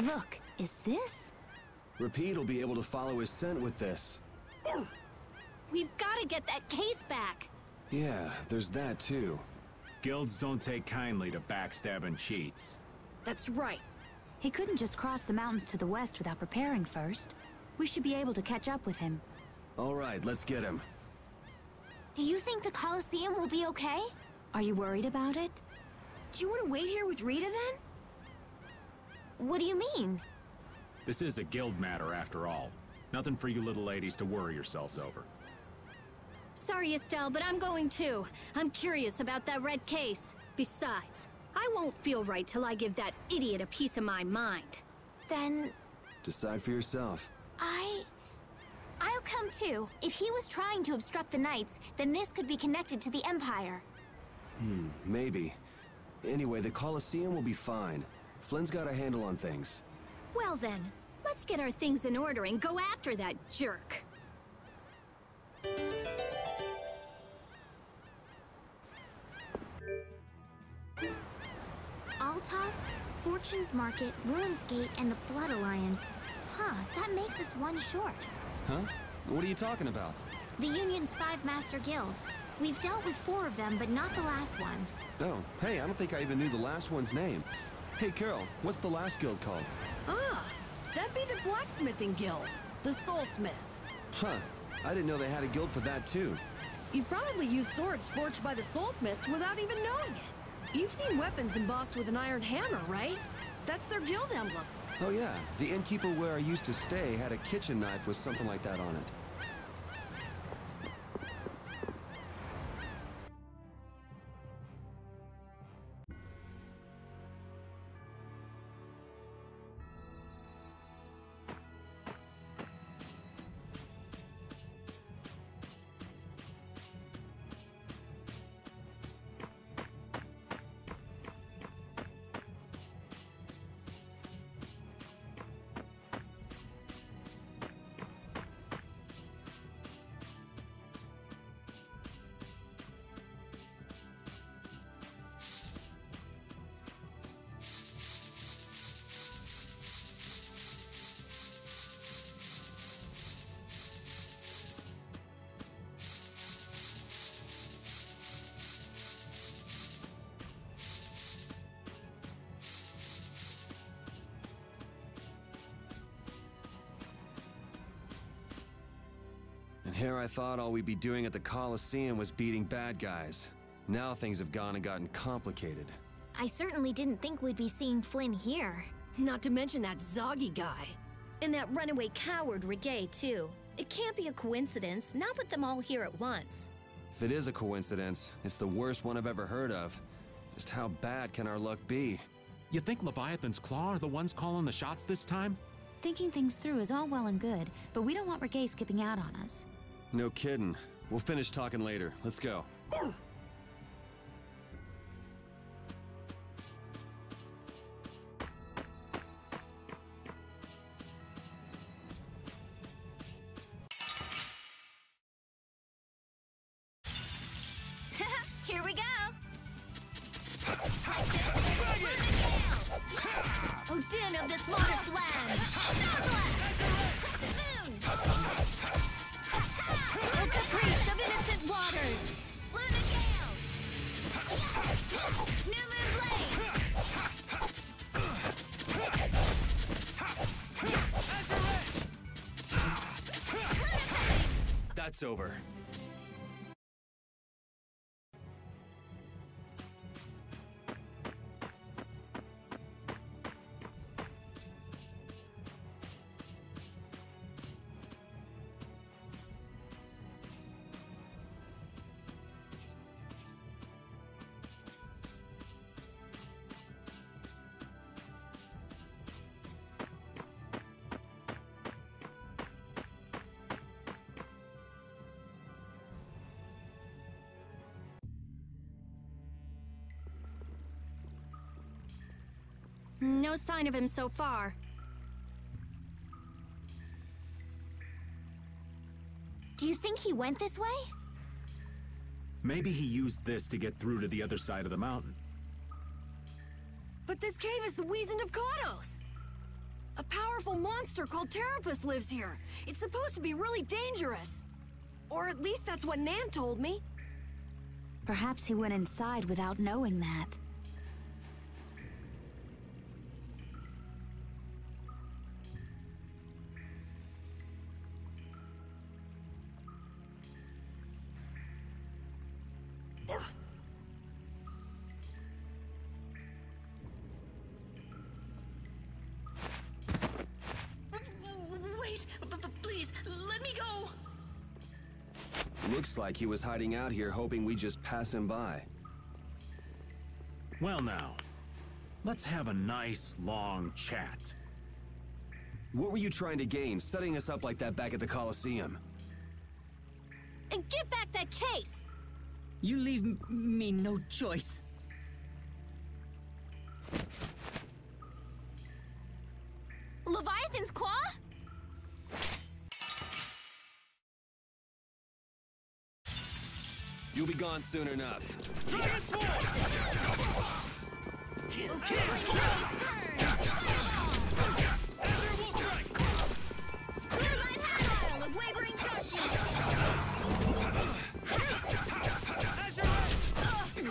Look, is this? Repeat will be able to follow his scent with this. We've got to get that case back. Yeah, there's that too. Guilds don't take kindly to backstabbing cheats. That's right. He couldn't just cross the mountains to the west without preparing first. We should be able to catch up with him. All right, let's get him. Do you think the Colosseum will be okay? Are you worried about it? Do you want to wait here with Rita then? What do you mean? This is a guild matter after all. Nothing for you little ladies to worry yourselves over. Sorry, Estelle, but I'm going too. I'm curious about that red case. Besides, I won't feel right till I give that idiot a piece of my mind. Then Decide for yourself. I'll come too. If he was trying to obstruct the Knights, then this could be connected to the Empire. Maybe. Anyway, the Colosseum will be fine. Flynn's got a handle on things. Well then, let's get our things in order and go after that jerk. Altosk, Fortune's Market, Ruins Gate, and the Blood Alliance. Huh, that makes us one short. Huh? What are you talking about? The Union's 5 master guilds. We've dealt with 4 of them, but not the last one. Oh, hey, I don't think I even knew the last one's name. Hey, Carol, what's the last guild called? Ah, that'd be the Blacksmithing Guild. The Soulsmiths. Huh, I didn't know they had a guild for that too. You've probably used swords forged by the Soulsmiths without even knowing it. You've seen weapons embossed with an iron hammer, right? That's their guild emblem. Oh yeah, the innkeeper where I used to stay had a kitchen knife with something like that on it. And here I thought all we'd be doing at the Colosseum was beating bad guys. Now things have gone and gotten complicated. I certainly didn't think we'd be seeing Flynn here. Not to mention that Zoggy guy. And that runaway coward Regay, too. It can't be a coincidence, not with them all here at once. If it is a coincidence, it's the worst one I've ever heard of. Just how bad can our luck be? You think Leviathan's Claw are the ones calling the shots this time? Thinking things through is all well and good, but we don't want Regay skipping out on us. No kidding. We'll finish talking later. Let's go. Here we go! Odin of this modest land! O caprice of innocent waters! Luna Gale! New Moon Blade! That's over. No sign of him so far. Do you think he went this way? Maybe he used this to get through to the other side of the mountain. But this cave is the Wizened of Kados! A powerful monster called Terrapus lives here. It's supposed to be really dangerous. Or at least that's what Nan told me. Perhaps he went inside without knowing that. Wait, please, let me go! Looks like he was hiding out here hoping we just pass him by. Well now, let's have a nice, long chat. What were you trying to gain, setting us up like that back at the Coliseum? And give back that case! You leave me no choice. Leviathan's claw? You'll be gone soon enough. Dragon Sword! Azure Wolf Strike! Style of wavering darkness! Azure Edge!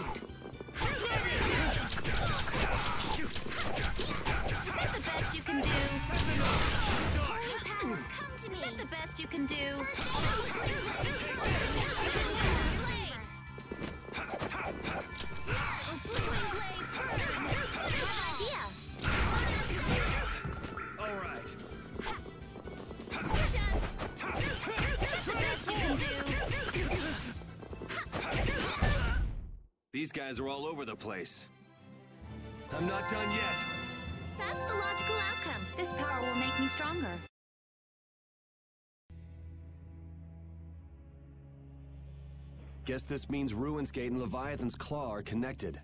Is that the best you can do? Holy power, come to me! Is that the best you can do? These guys are all over the place. I'm not done yet. That's the logical outcome. This power will make me stronger. Guess this means Ruin's Gate and Leviathan's Claw are connected.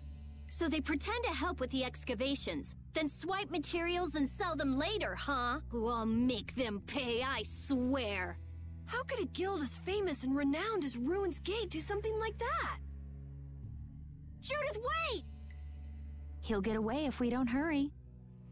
So they pretend to help with the excavations, then swipe materials and sell them later, huh? Oh, I'll make them pay, I swear. How could a guild as famous and renowned as Ruin's Gate do something like that? Judith, wait! He'll get away if we don't hurry.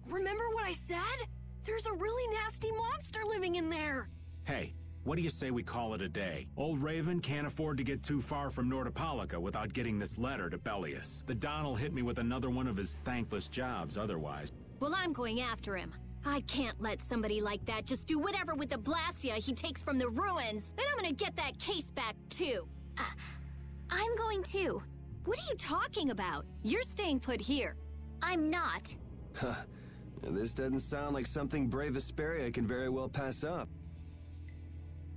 Remember what I said? There's a really nasty monster living in there! Hey, what do you say we call it a day? Old Raven can't afford to get too far from Nordopolica without getting this letter to Bellius. The Don'll hit me with another one of his thankless jobs otherwise. Well, I'm going after him. I can't let somebody like that just do whatever with the Blastia he takes from the ruins. Then I'm gonna get that case back, too. I'm going too. What are you talking about? You're staying put here. I'm not. Huh. This doesn't sound like something brave Vesperia can very well pass up.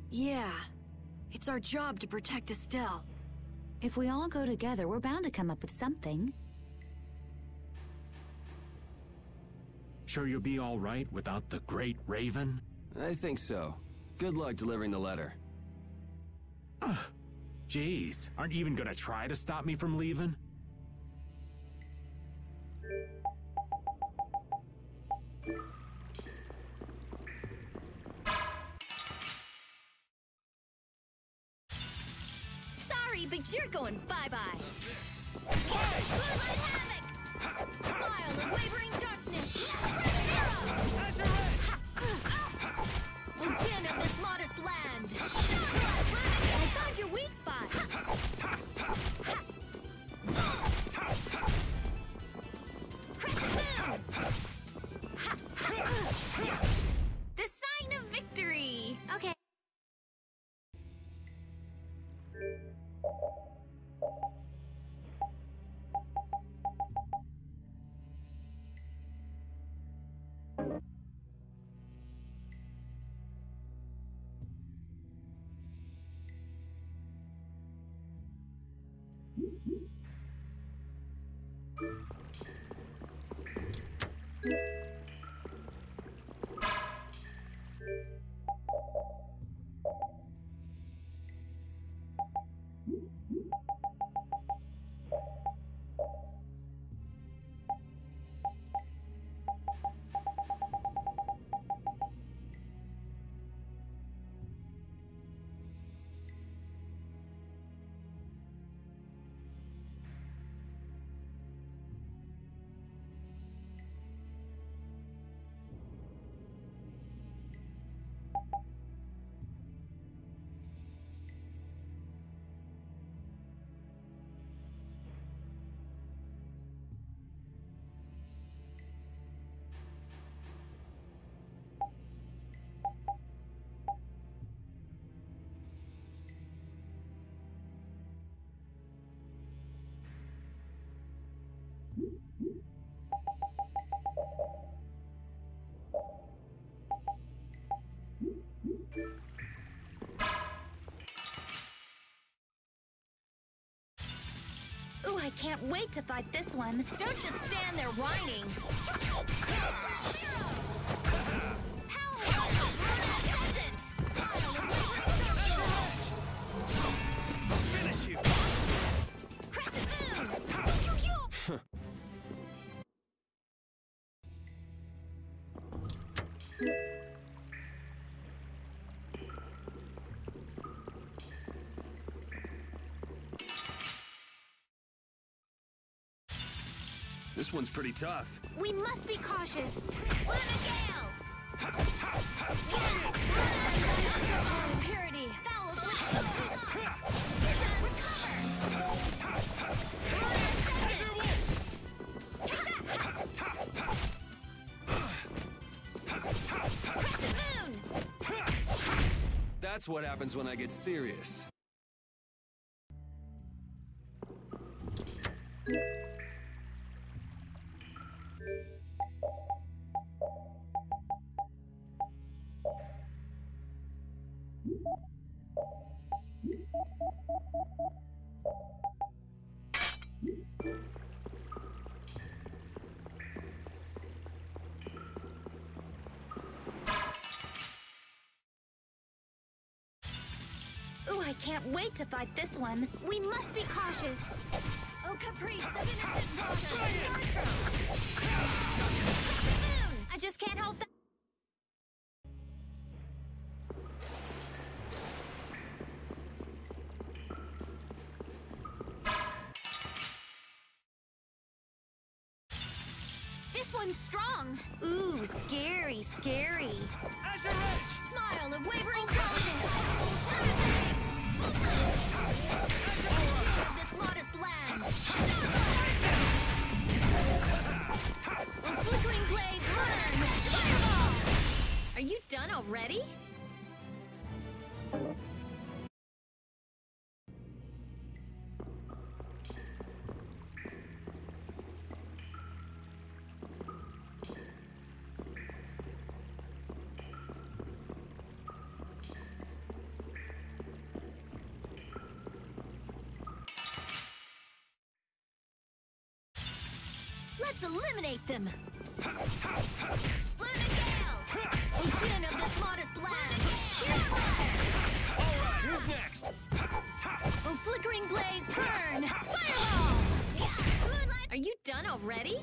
Yeah. It's our job to protect Estelle. If we all go together, we're bound to come up with something. Sure you'll be all right without the Great Raven? I think so. Good luck delivering the letter. Jeez, aren't you even gonna try to stop me from leaving? Sorry, but you're going bye-bye. Smile of wavering darkness. Azure Edge! Within of this modest land. I found your weak spot. Crescent Moon. The sign of victory. Okay. I can't wait to fight this one. Don't just stand there whining. Finish you! This one's pretty tough. We must be cautious. Purity. Foul affliction. That's what happens when I get serious. Ooh, I can't wait to fight this one. We must be cautious. Oh, caprice of innocent water. I just can't hold that. This one's strong. Ooh, scary, scary. Azure Edge! Smile of wavering darkness. Of this modest land. Will flickering blaze burn. Fireball! Are you done already? Let's eliminate them! Oh, din of this modest land! Here's first! Alright, who's next? Oh, flickering blaze, burn! Fireball! Are you done already?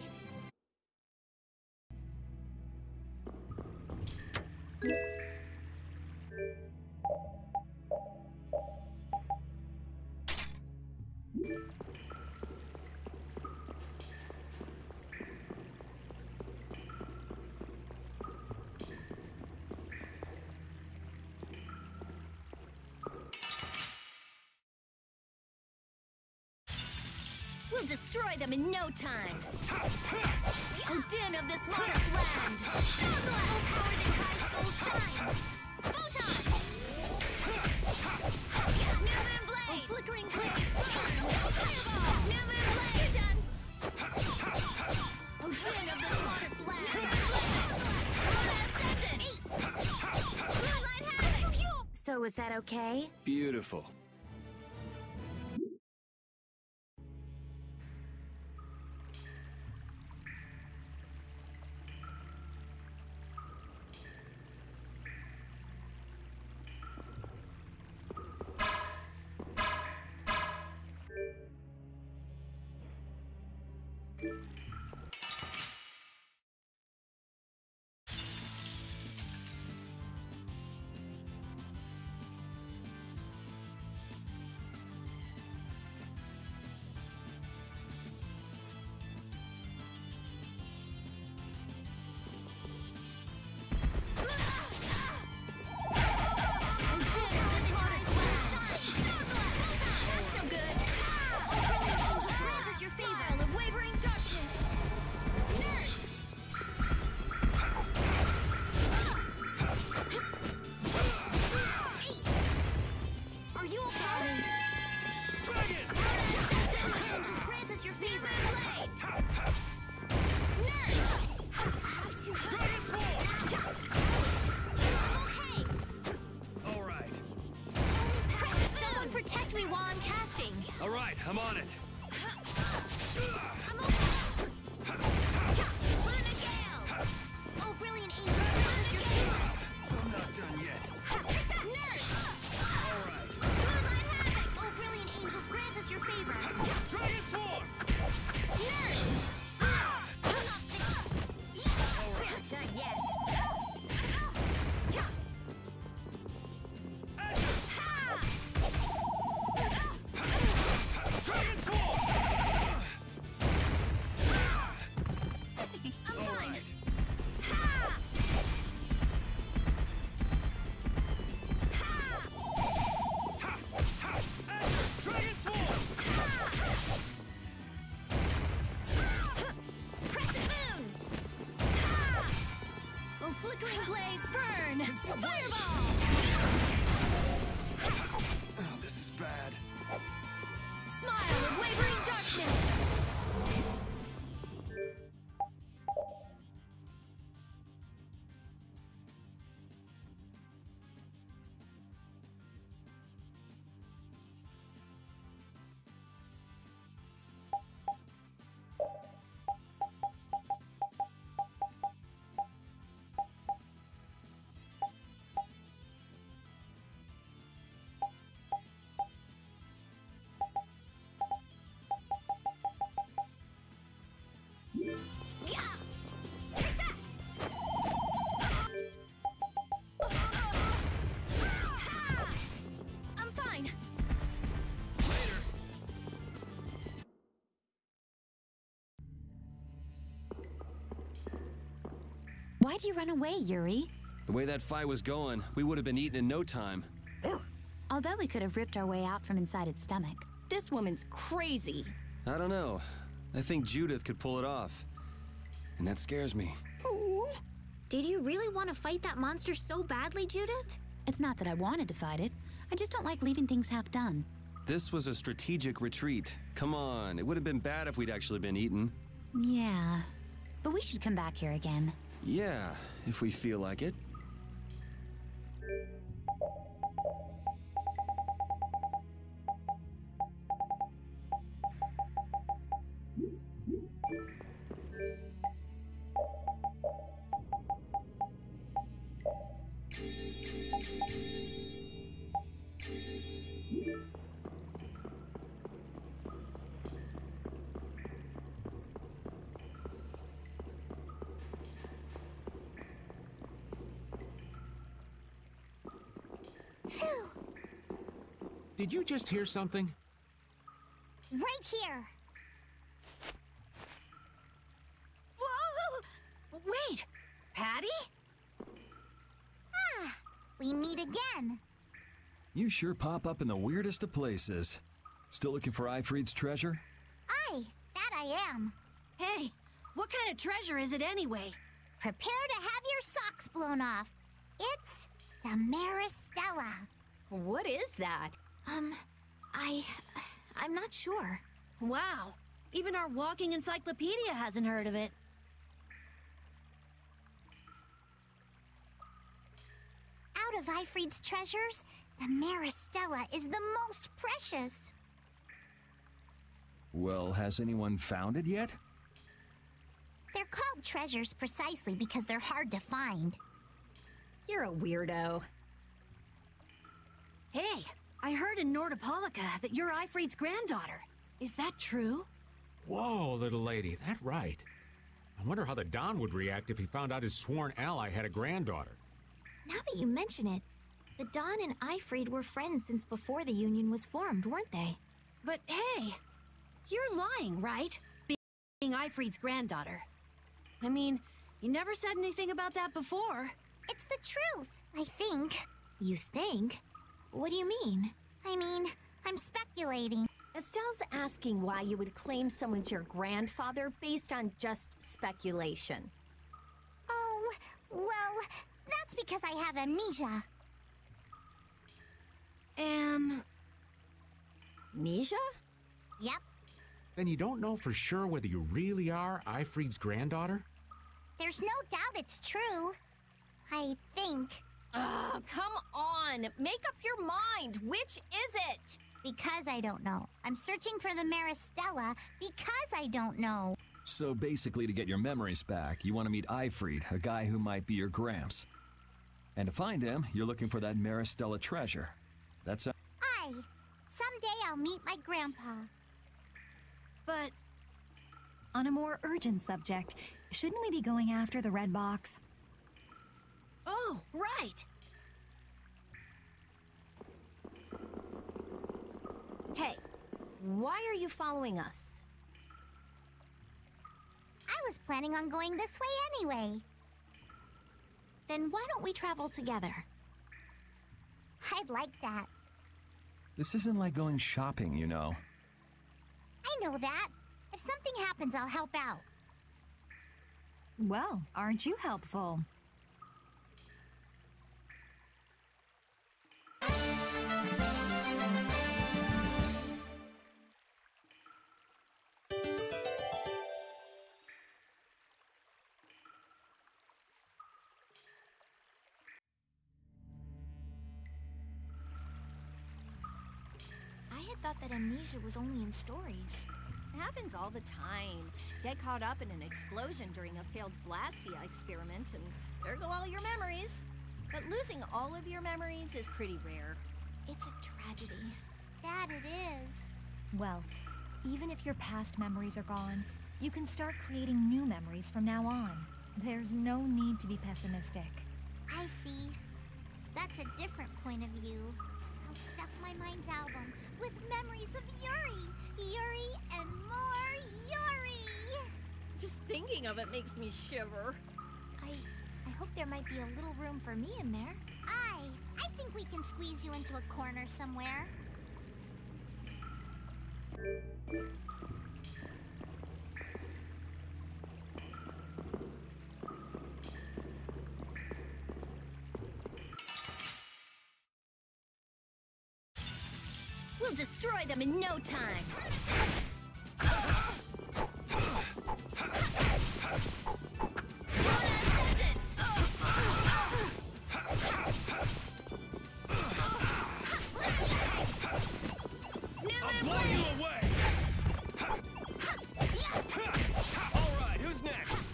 We'll destroy them in no time. Oh, din of this modest land. Starblast! Oh, the Tri-Soul shine. Photon! Newman Blade! Oh, flickering blaze. Fireball! Newman Blade! You're done. Oh, din of this modest land. Moonlight Havoc! So is that okay? Beautiful. Protect me while I'm casting. Alright, I'm on it. I'm over. Luna Gale! Oh, brilliant angels, grant us your favor. I'm not done yet. Nurse! All right. Moonlight Havoc! Oh, brilliant angels, grant us your favor. Dragon Swarm! Nurse! We're not done yet. Dragon Swarm! I'm All fine. right. Dragon Swarm! Crescent Moon! Oh, flickering blaze, burn! Fireball! Oh, this is bad. Smile of wavering darkness! Yeah! Take that! I'm fine. Why do you run away, Yuri? The way that fight was going, we would have been eaten in no time. I'll bet we could have ripped our way out from inside its stomach. This woman's crazy. I don't know. I think Judith could pull it off. And that scares me. Did you really want to fight that monster so badly, Judith? It's not that I wanted to fight it. I just don't like leaving things half done. This was a strategic retreat. Come on, it would have been bad if we'd actually been eaten. Yeah. But we should come back here again. Yeah, if we feel like it. Did you just hear something? Right here! Whoa! Wait! Patty? We meet again. You sure pop up in the weirdest of places. Still looking for Ifrid's treasure? Aye, that I am. Hey, what kind of treasure is it anyway? Prepare to have your socks blown off. It's the Maristella. What is that? I'm not sure. Wow, even our walking encyclopedia hasn't heard of it. Out of Ifrid's treasures, the Maristella is the most precious. Well, has anyone found it yet? They're called treasures precisely because they're hard to find. You're a weirdo. Hey, I heard in Nordopolica that you're Ifrid's granddaughter. Is that true? Whoa, little lady, that right. I wonder how the Don would react if he found out his sworn ally had a granddaughter. Now that you mention it, the Don and Ifrid were friends since before the Union was formed, weren't they? But hey, you're lying, right? Being Ifrid's granddaughter. I mean, you never said anything about that before. It's the truth, I think. You think? What do you mean? I mean, I'm speculating. Estelle's asking why you would claim someone's your grandfather based on just speculation. Oh, well, that's because I have amnesia. Amnesia? Yep, Then you don't know for sure whether you really are Ifrid's granddaughter? there's no doubt it's true. I think. Come on! Make up your mind! Which is it? Because I don't know. I'm searching for the Maristella because I don't know. So basically, to get your memories back, you want to meet Eifried, a guy who might be your gramps. And to find him, you're looking for that Maristella treasure. That's Someday I'll meet my grandpa. But On a more urgent subject, shouldn't we be going after the red box? oh, right. Hey, why are you following us? I was planning on going this way anyway. Then why don't we travel together? I'd like that. This isn't like going shopping, you know. I know that. If something happens, I'll help out. Well, aren't you helpful? I had thought that amnesia was only in stories. It happens all the time. Get caught up in an explosion during a failed Blastia experiment, and there go all your memories. But losing all of your memories is pretty rare. It's a tragedy. That it is. Well, even if your past memories are gone, you can start creating new memories from now on. There's no need to be pessimistic. I see. That's a different point of view. I'll stuff my mind's album with memories of Yuri. Yuri and more Yuri! Just thinking of it makes me shiver. I hope there might be a little room for me in there. I think we can squeeze you into a corner somewhere. We'll destroy them in no time. I'll blow you away! Alright, who's next?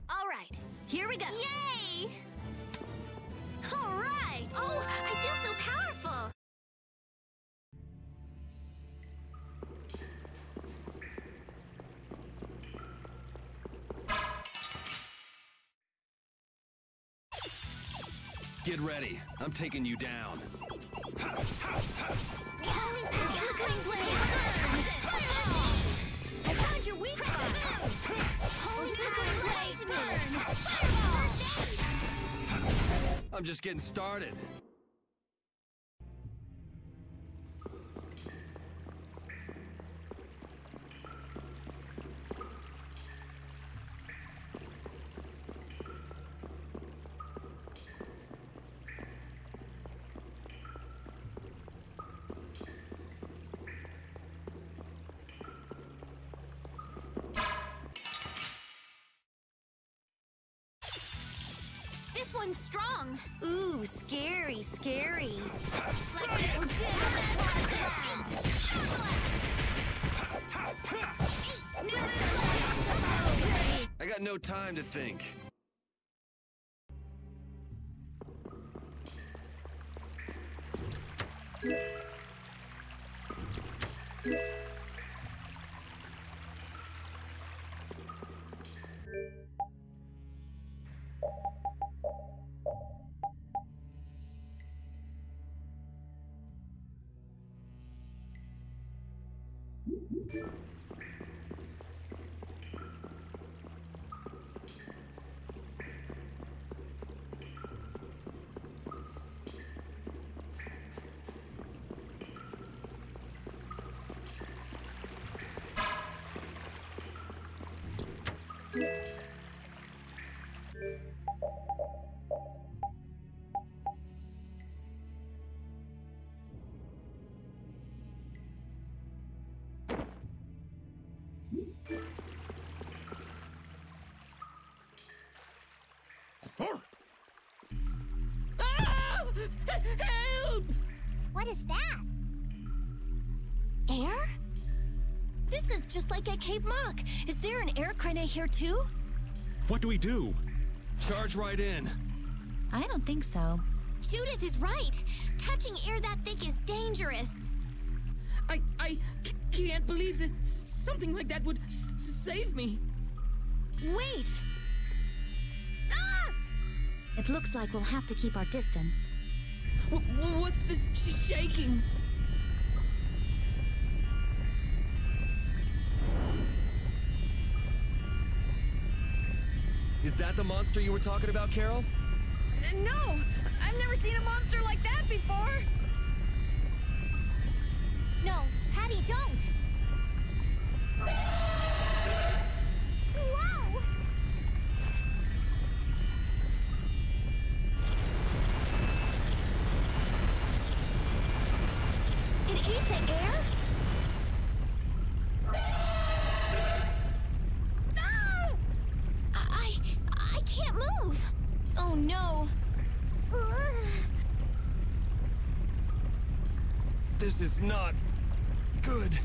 All right, here we go. Yay! All right. Oh, I feel so powerful! Get ready. I'm taking you down. Holy power! Flickering blaze, burn! I found your weak spot. Holy flickering blaze, burn! Fireball! First aid! I'm just getting started. This one's strong. Ooh, scary, scary. Like this. We're dead on this water's land. I got no time to think. What is that? Air? This is just like at Cave Mock. Is there an air crane here too? What do we do? Charge right in. I don't think so. Judith is right. Touching air that thick is dangerous. I can't believe that something like that would save me. Wait! Ah! It looks like we'll have to keep our distance. What's this shaking? Is that the monster you were talking about, Carol? No! I've never seen a monster like that before! No, Patty, don't! Whoa! It ate the air? I can't move! Oh no! This is not good.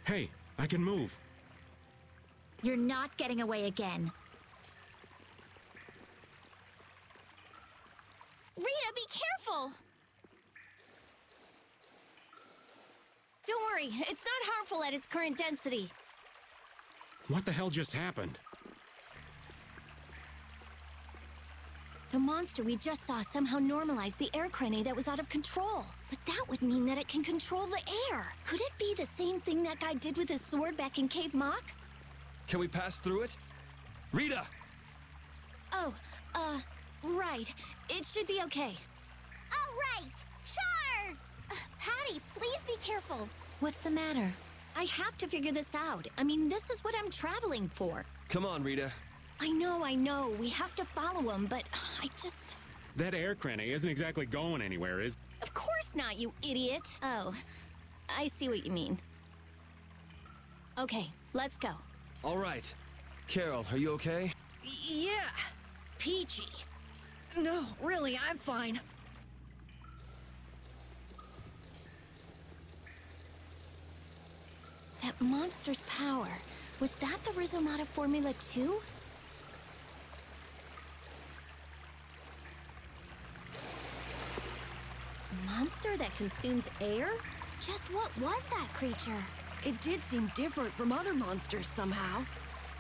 Hey, I can move. You're not getting away again. Rita, be careful! Don't worry, it's not harmful at its current density. What the hell just happened? The monster we just saw somehow normalized the air crane that was out of control. But that would mean that it can control the air. Could it be the same thing that guy did with his sword back in Cave Mock? Can we pass through it? Rita! Oh, right. It should be okay. All right, Char! Patty, please be careful. What's the matter? I have to figure this out. I mean, this is what I'm traveling for. Come on, Rita. I know. We have to follow him, but I just... That air crane isn't exactly going anywhere, is... Of course not, you idiot. Oh, I see what you mean. Okay, let's go. All right. Carol, are you okay? Yeah. Peachy. No, really, I'm fine. That monster's power, was that the Rhizomata Formula 2? Monster that consumes air? Just what was that creature? It did seem different from other monsters somehow.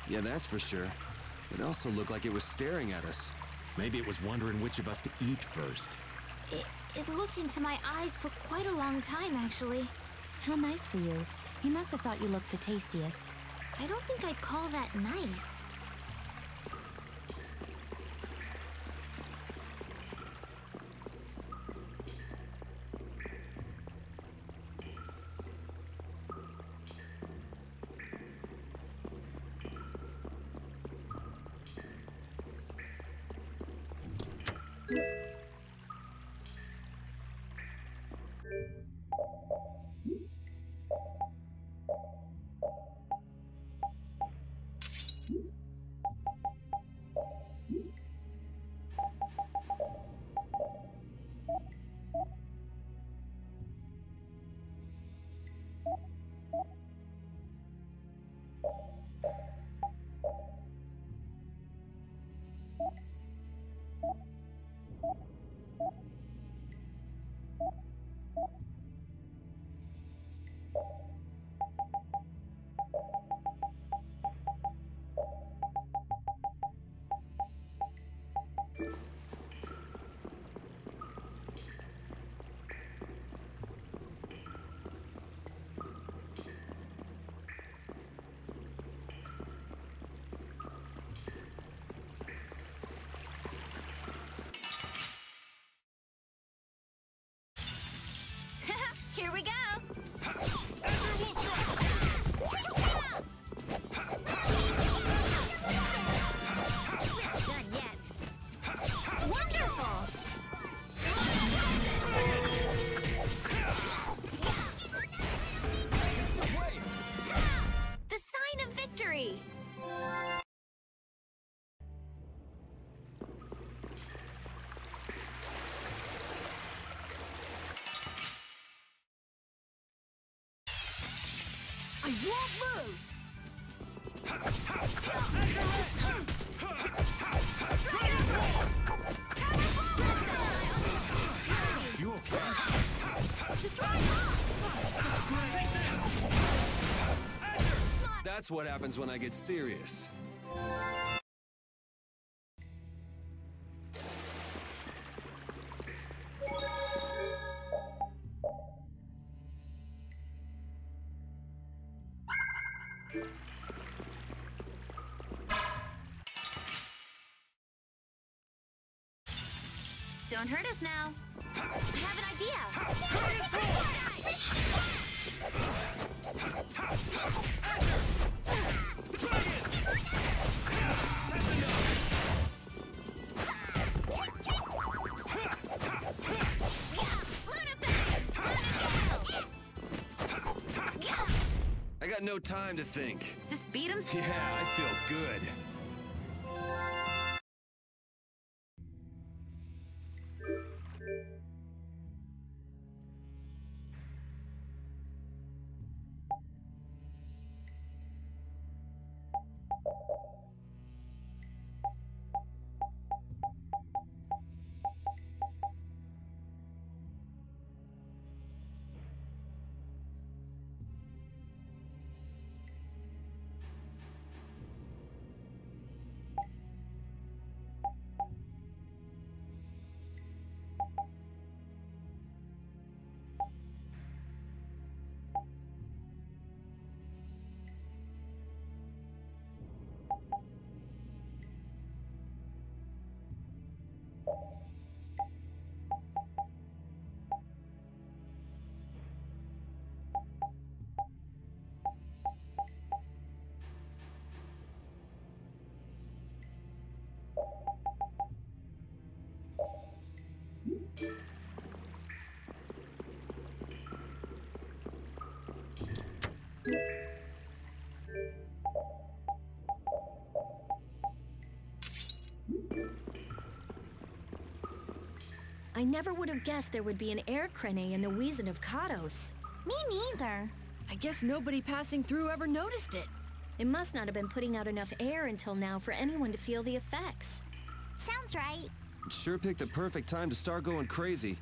Yeah, that's for sure. It also looked like it was staring at us. Maybe it was wondering which of us to eat first. It looked into my eyes for quite a long time, actually. How nice for you. He must have thought you looked the tastiest. I don't think I'd call that nice. I won't lose! You okay? That's what happens when I get serious. Don't hurt us now. I have an idea. I got no time to think. Just beat him. Yeah, I feel good. I never would have guessed there would be an air crane in the Wheezin of Kados. Me neither. I guess nobody passing through ever noticed it. It must not have been putting out enough air until now for anyone to feel the effects. Sounds right. Sure picked the perfect time to start going crazy.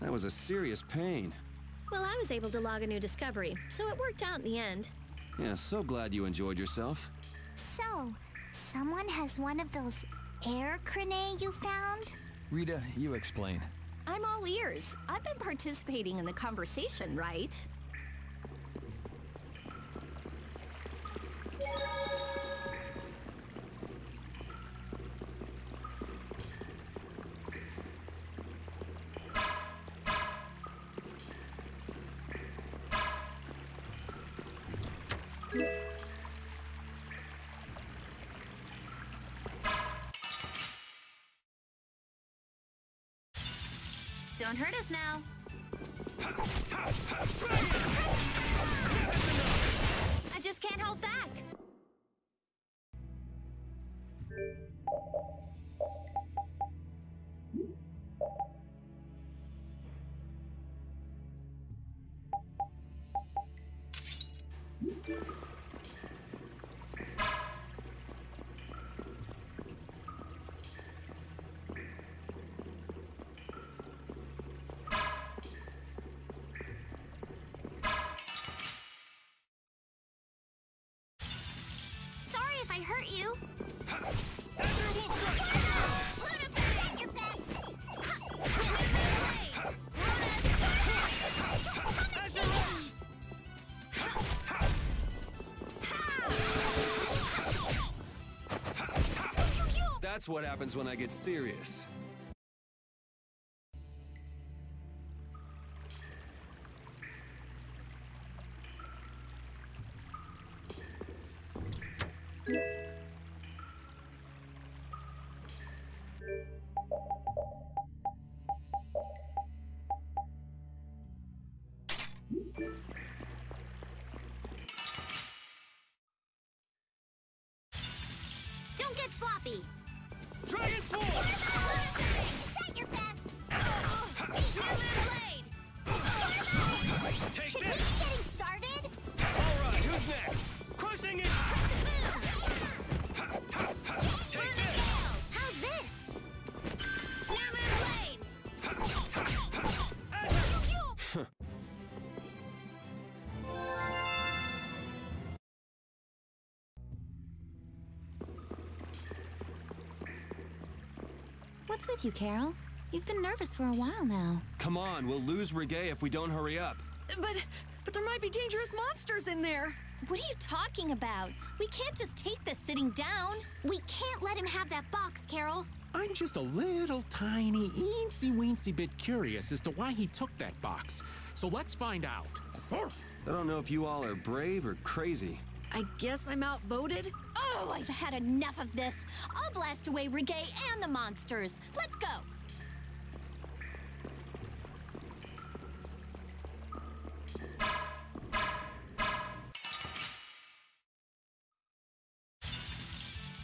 That was a serious pain. Well, I was able to log a new discovery, so it worked out in the end. Yeah, so glad you enjoyed yourself. So, someone has one of those air crane you found? Rita, you explain. I'm all ears. I've been participating in the conversation, right? Don't hurt us now. I just can't hold back. Sorry if I hurt you. That's what happens when I get serious. Don't get sloppy. Dragon Sword! Is that your best? Blade. Take Should we this! be getting started? All right, who's What's with you, Carol? You've been nervous for a while now. Come on, we'll lose Reggae if we don't hurry up. But there might be dangerous monsters in there. What are you talking about? We can't just take this sitting down. We can't let him have that box, Carol. I'm just a little tiny, eensy-weensy bit curious as to why he took that box. So let's find out. I don't know if you all are brave or crazy. I guess I'm outvoted? Oh, I've had enough of this. I'll blast away Reggae and the monsters. Let's go.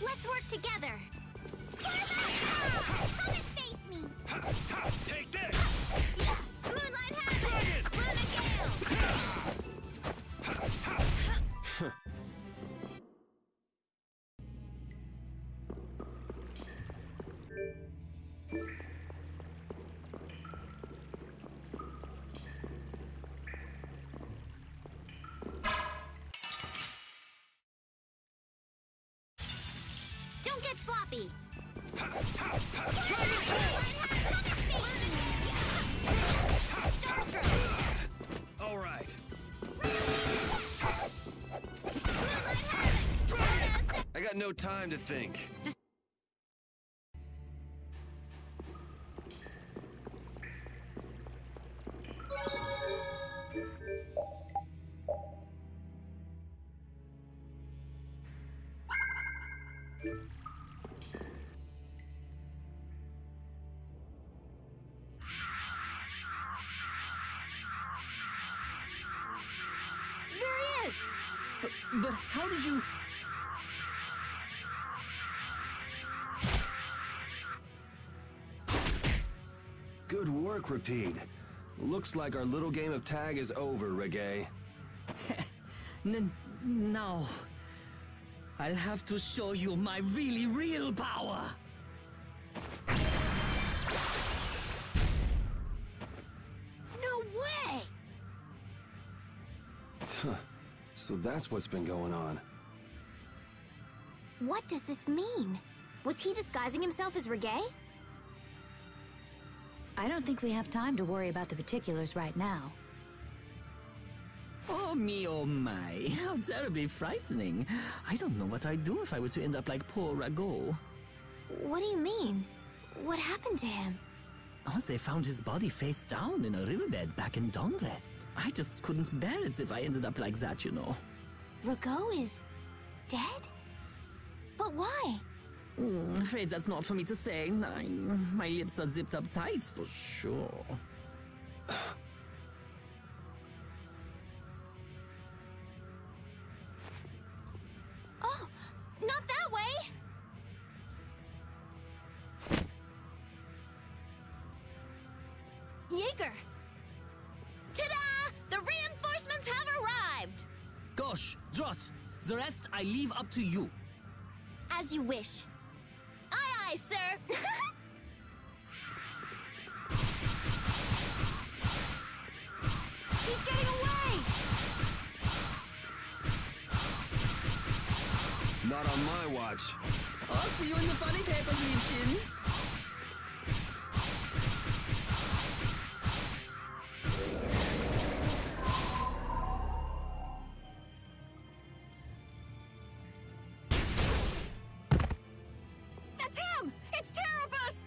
Let's work together. Come and face me! Take this! Yeah! Moonlight Havoc! Luna Gale! Don't get sloppy. All right. I got no time to think. But how did you... Good work, Repeat. Looks like our little game of tag is over, Reggae. No. I'll have to show you my really real power. No way! So that's what's been going on. What does this mean? Was he disguising himself as Reggae? I don't think we have time to worry about the particulars right now. Oh me, oh my. How terribly frightening. I don't know what I'd do if I were to end up like poor Rago. What do you mean? What happened to him? Oh, they found his body face down in a riverbed back in Dongrest. I just couldn't bear it if I ended up like that, you know. Rago is dead? But why? Afraid that's not for me to say. My lips are zipped up tight for sure. Oh, not that way! Jaeger! Ta-da! The reinforcements have arrived! Gosh, Drot, the rest I leave up to you. As you wish. Aye, aye, sir! He's getting away! Not on my watch. I'll see you in the funny papers, Liebchen. That's him! It's Terrabus!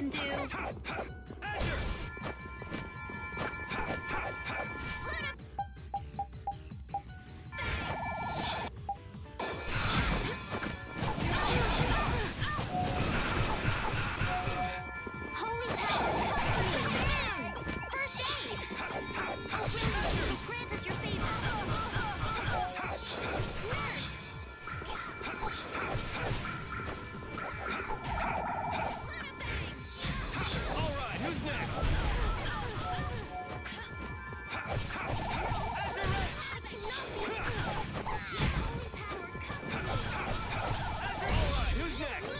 can do. Azure! Holy power, come to me! First aid! Our wind just grant us your favor. Nurse! All right, who's next? Azure Edge! I cannot be stopped! Holy power, come to me! Azure! All right, who's next?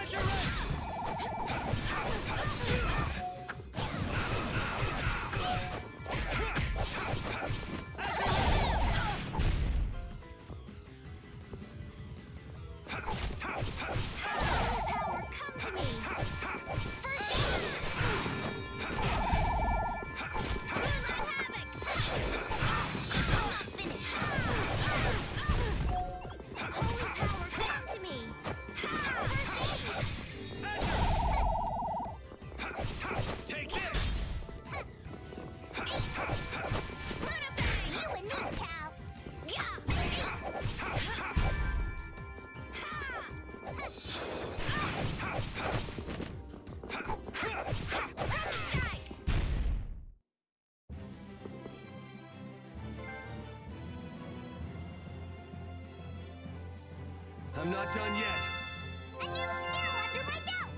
Azure Edge! Holy power, come to me! First aid! We'll let havoc! I'm not finished! Holy power, come to me! First aid! Take this! You and me, Cal. I'm not done yet. A new skill under my belt.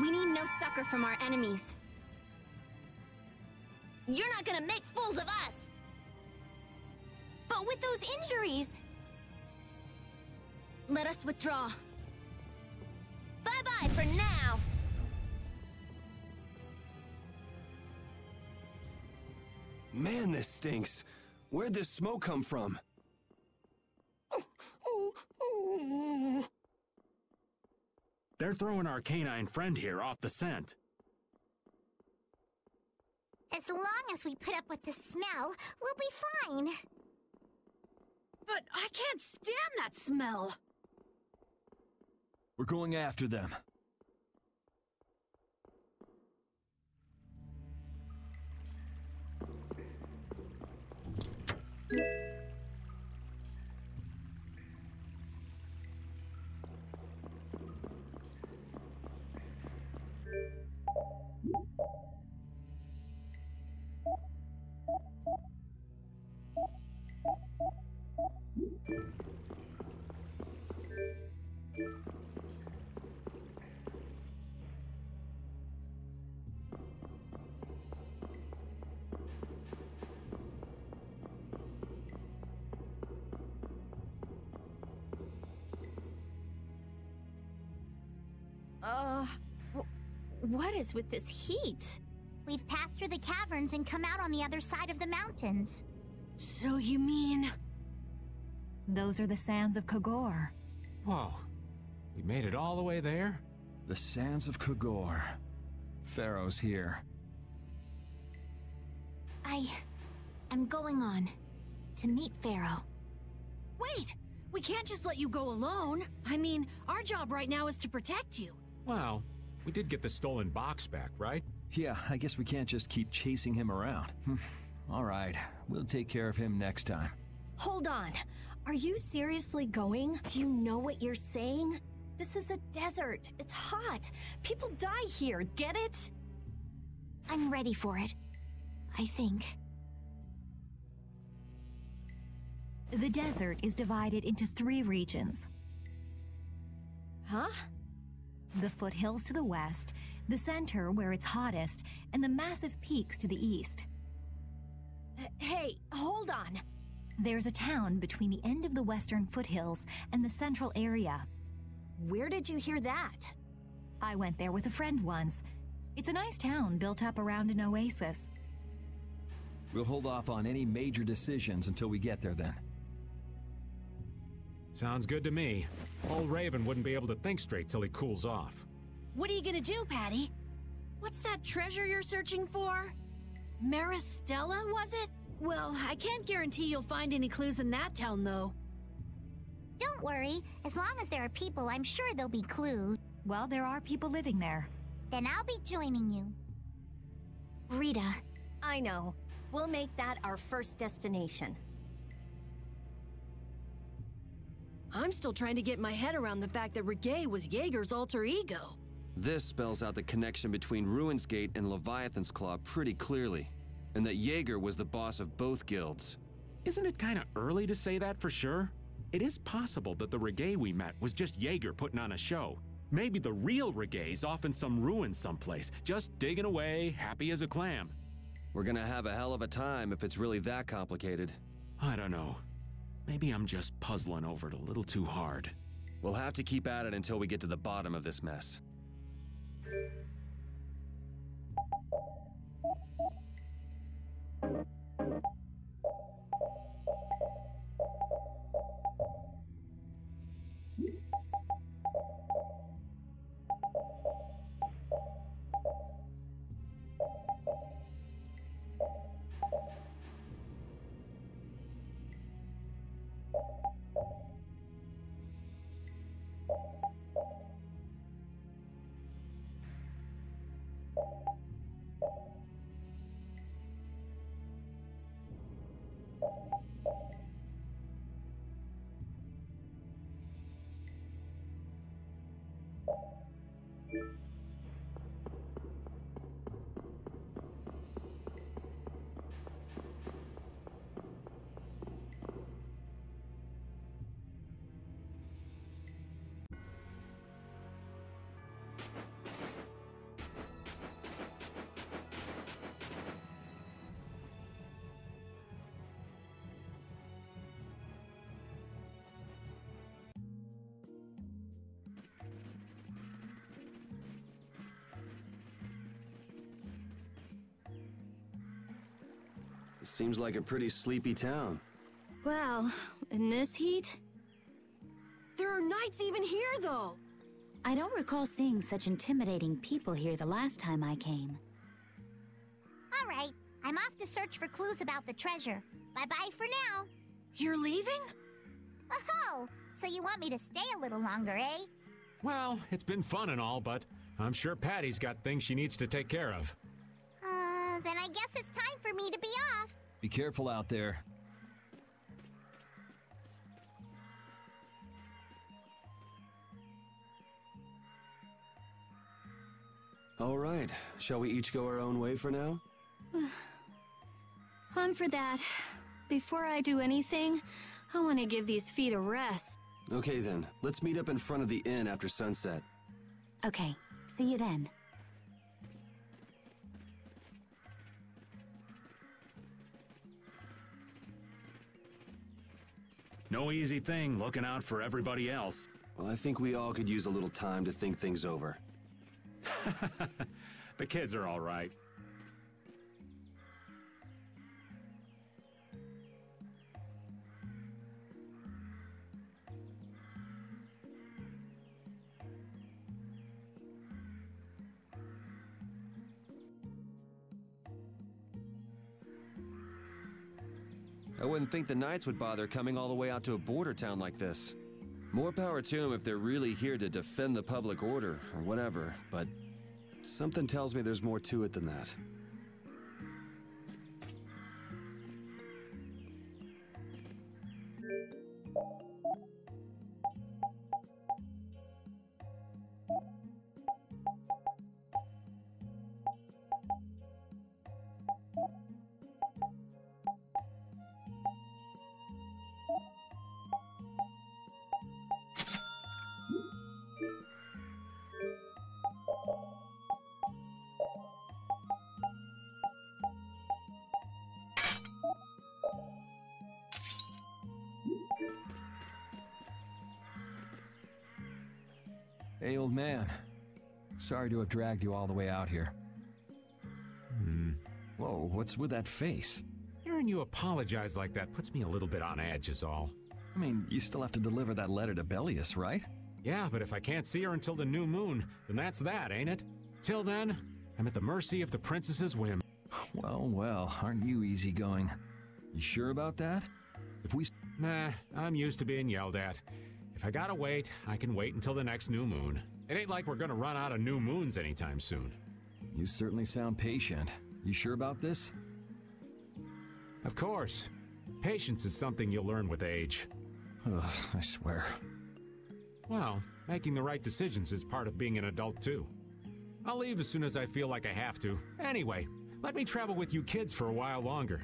We need no succor from our enemies. You're not gonna make fools of us! But with those injuries... Let us withdraw. Bye-bye for now! Man, this stinks. Where'd this smoke come from? They're throwing our canine friend here off the scent. As long as we put up with the smell, we'll be fine. But I can't stand that smell. We're going after them. What is with this heat? We've passed through the caverns and come out on the other side of the mountains. So you mean... Those are the sands of Kogor. Whoa. We made it all the way there? The sands of Kogor. Pharaoh's here. I'm going on to meet Pharaoh. Wait! We can't just let you go alone. I mean, our job right now is to protect you. Well, we did get the stolen box back, right? Yeah, I guess we can't just keep chasing him around. All right, we'll take care of him next time. Hold on. Are you seriously going? Do you know what you're saying? This is a desert. It's hot. People die here. Get it? I'm ready for it. I think. The desert is divided into 3 regions. Huh? The foothills to the west, the center where it's hottest, and the massive peaks to the east. Hey, hold on. There's a town between the end of the western foothills and the central area. Where did you hear that? I went there with a friend once. It's a nice town built up around an oasis. We'll hold off on any major decisions until we get there then. Sounds good to me. Old Raven wouldn't be able to think straight till he cools off. What are you gonna do, Patty? What's that treasure you're searching for? Maristella, was it? Well, I can't guarantee you'll find any clues in that town, though. Don't worry. As long as there are people, I'm sure there'll be clues. Well, there are people living there. Then I'll be joining you. Rita. I know. We'll make that our first destination. I'm still trying to get my head around the fact that Reggae was Jaeger's alter ego. This spells out the connection between Ruin's Gate and Leviathan's Claw pretty clearly, and that Jaeger was the boss of both guilds. Isn't it kind of early to say that for sure? It is possible that the Reggae we met was just Jaeger putting on a show. Maybe the real Reggae's off in some ruins someplace, just digging away, happy as a clam. We're gonna have a hell of a time if it's really that complicated. I don't know. Maybe I'm just puzzling over it a little too hard. We'll have to keep at it until we get to the bottom of this mess. Seems like a pretty sleepy town. Well, in this heat? There are knights even here, though! I don't recall seeing such intimidating people here the last time I came. All right, I'm off to search for clues about the treasure. Bye-bye for now. You're leaving? Oh, so you want me to stay a little longer, eh? Well, it's been fun and all, but I'm sure Patty's got things she needs to take care of. Then I guess it's time for me to be off. Be careful out there. All right, shall we each go our own way for now? I'm for that. Before I do anything, I want to give these feet a rest. Okay then, let's meet up in front of the inn after sunset. Okay, see you then. No easy thing looking out for everybody else. Well, I think we all could use a little time to think things over. The kids are all right. I wouldn't think the Knights would bother coming all the way out to a border town like this. More power to them if they're really here to defend the public order, or whatever, but something tells me there's more to it than that. Hey, old man. Sorry to have dragged you all the way out here. Whoa, what's with that face? Hearing you apologize like that puts me a little bit on edge is all. I mean, you still have to deliver that letter to Bellius, right? Yeah, but if I can't see her until the new moon, then that's that, ain't it? Till then, I'm at the mercy of the princess's whim. Well, well, aren't you easygoing? You sure about that? If we... Nah, I'm used to being yelled at. If I gotta wait, I can wait until the next new moon. It ain't like we're gonna run out of new moons anytime soon. You certainly sound patient. You sure about this? Of course. Patience is something you'll learn with age. Ugh, I swear. Well, making the right decisions is part of being an adult too. I'll leave as soon as I feel like I have to. Anyway, let me travel with you kids for a while longer.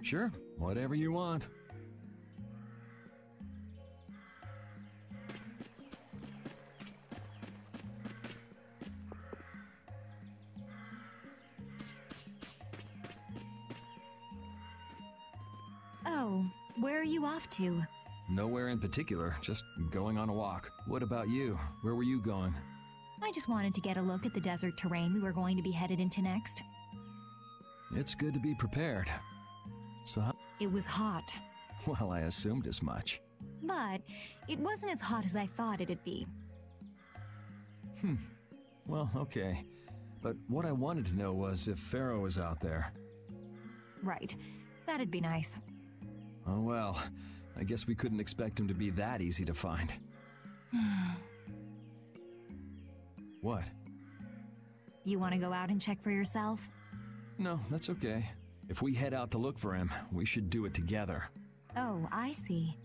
Sure, whatever you want. Oh, where are you off to? Nowhere in particular, just going on a walk. What about you? Where were you going? I just wanted to get a look at the desert terrain we were going to be headed into next. It's good to be prepared. So how... It was hot. Well, I assumed as much. But it wasn't as hot as I thought it'd be. Well, okay. But what I wanted to know was if Pharaoh was out there. Right. That'd be nice. Oh well, I guess we couldn't expect him to be that easy to find. What? You want to go out and check for yourself? No, that's okay. If we head out to look for him, we should do it together. Oh, I see.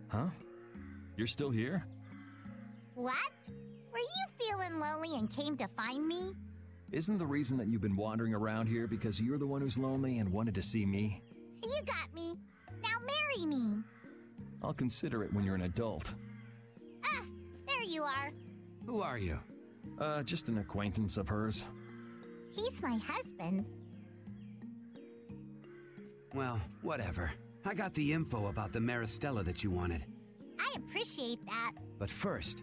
Huh? You're still here? What? Were you feeling lonely and came to find me? Isn't the reason that you've been wandering around here because you're the one who's lonely and wanted to see me? You got me. Now marry me. I'll consider it when you're an adult. Ah, there you are. Who are you? Just an acquaintance of hers. He's my husband. Well, whatever. I got the info about the Maristella that you wanted. I appreciate that. But first,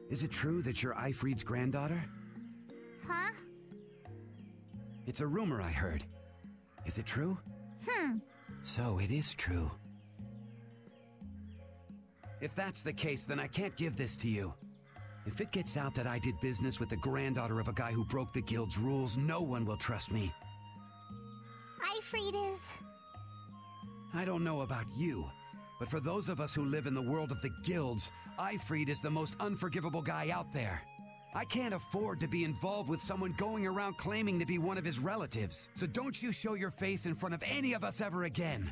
is it true that you're Eifried's granddaughter? Huh? It's a rumor I heard. Is it true? So it is true. If that's the case, then I can't give this to you. If it gets out that I did business with the granddaughter of a guy who broke the guild's rules, no one will trust me. Eifried is... I don't know about you, but for those of us who live in the world of the guilds, Eifried is the most unforgivable guy out there. I can't afford to be involved with someone going around claiming to be one of his relatives, so don't you show your face in front of any of us ever again.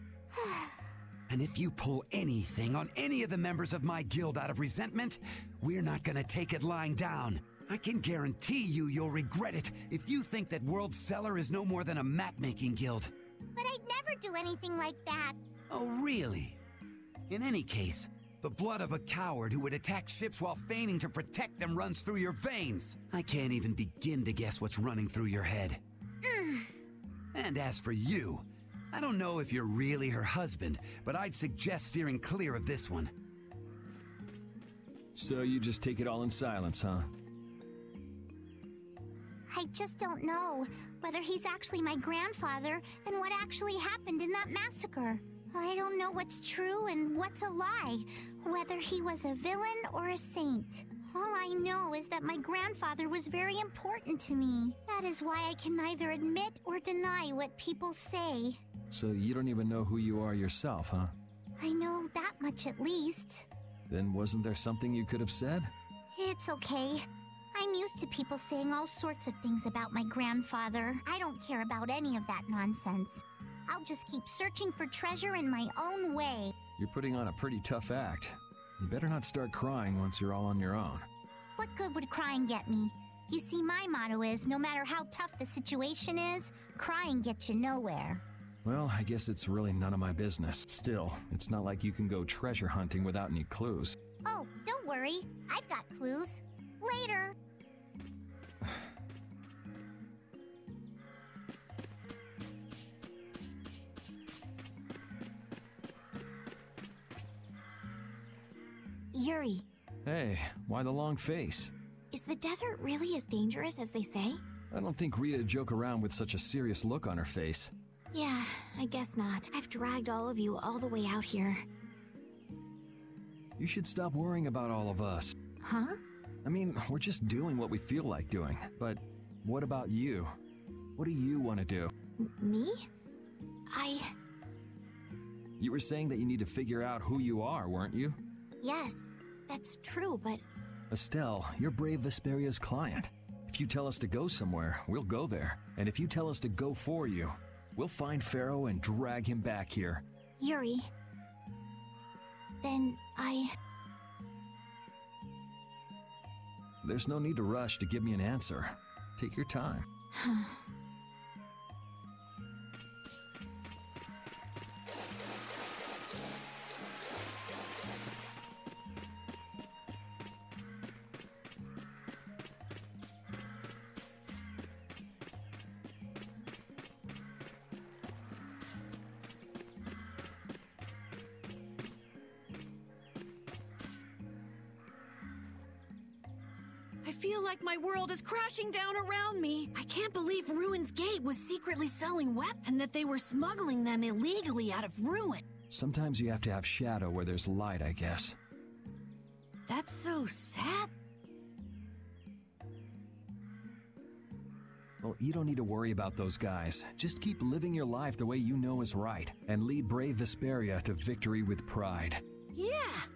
And if you pull anything on any of the members of my guild out of resentment, we're not gonna take it lying down. I can guarantee you'll regret it if you think that World Cellar is no more than a map-making guild. But I'd never do anything like that. Oh, really? In any case, the blood of a coward who would attack ships while feigning to protect them runs through your veins. I can't even begin to guess what's running through your head. And as for you, I don't know if you're really her husband, but I'd suggest steering clear of this one. So you just take it all in silence, huh? I just don't know whether he's actually my grandfather and what actually happened in that massacre. I don't know what's true and what's a lie, whether he was a villain or a saint. All I know is that my grandfather was very important to me. That is why I can neither admit or deny what people say. So you don't even know who you are yourself, huh? I know that much at least. Then wasn't there something you could have said? It's okay. I'm used to people saying all sorts of things about my grandfather. I don't care about any of that nonsense. I'll just keep searching for treasure in my own way. You're putting on a pretty tough act. You better not start crying once you're all on your own. What good would crying get me? You see, my motto is, no matter how tough the situation is, crying gets you nowhere. Well, I guess it's really none of my business. Still, it's not like you can go treasure hunting without any clues. Oh, don't worry. I've got clues. Later. Yuri, Hey, why the long face? is the desert really as dangerous as they say? I don't think Rita joke around with such a serious look on her face. Yeah, I guess not. I've dragged all of you all the way out here. You should stop worrying about all of us. Huh? I mean, we're just doing what we feel like doing. But what about you? What do you want to do? Me? You were saying that you need to figure out who you are, weren't you? Yes, that's true, but Estelle, you're Brave Vesperia's client. If you tell us to go somewhere, we'll go there. And if you tell us to go for you, we'll find Pharaoh and drag him back here. Yuri... Then There's no need to rush to give me an answer. Take your time. I feel like my world is crashing down around me. I can't believe Ruin's Gate was secretly selling weapons and that they were smuggling them illegally out of Ruin. Sometimes you have to have shadow where there's light, I guess. That's so sad. Well, you don't need to worry about those guys. Just keep living your life the way you know is right, and lead Brave Vesperia to victory with pride. Yeah,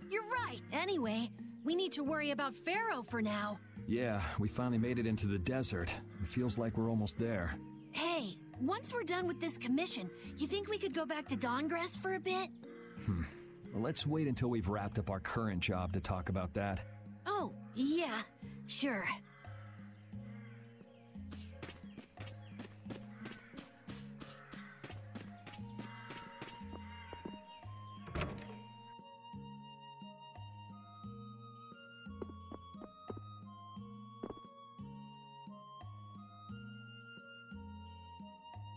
you're right. Anyway, we need to worry about Pharaoh for now. Yeah, we finally made it into the desert. It feels like we're almost there. Hey, once we're done with this commission, you think we could go back to Dawngress for a bit? Well, let's wait until we've wrapped up our current job to talk about that. Oh, yeah, sure.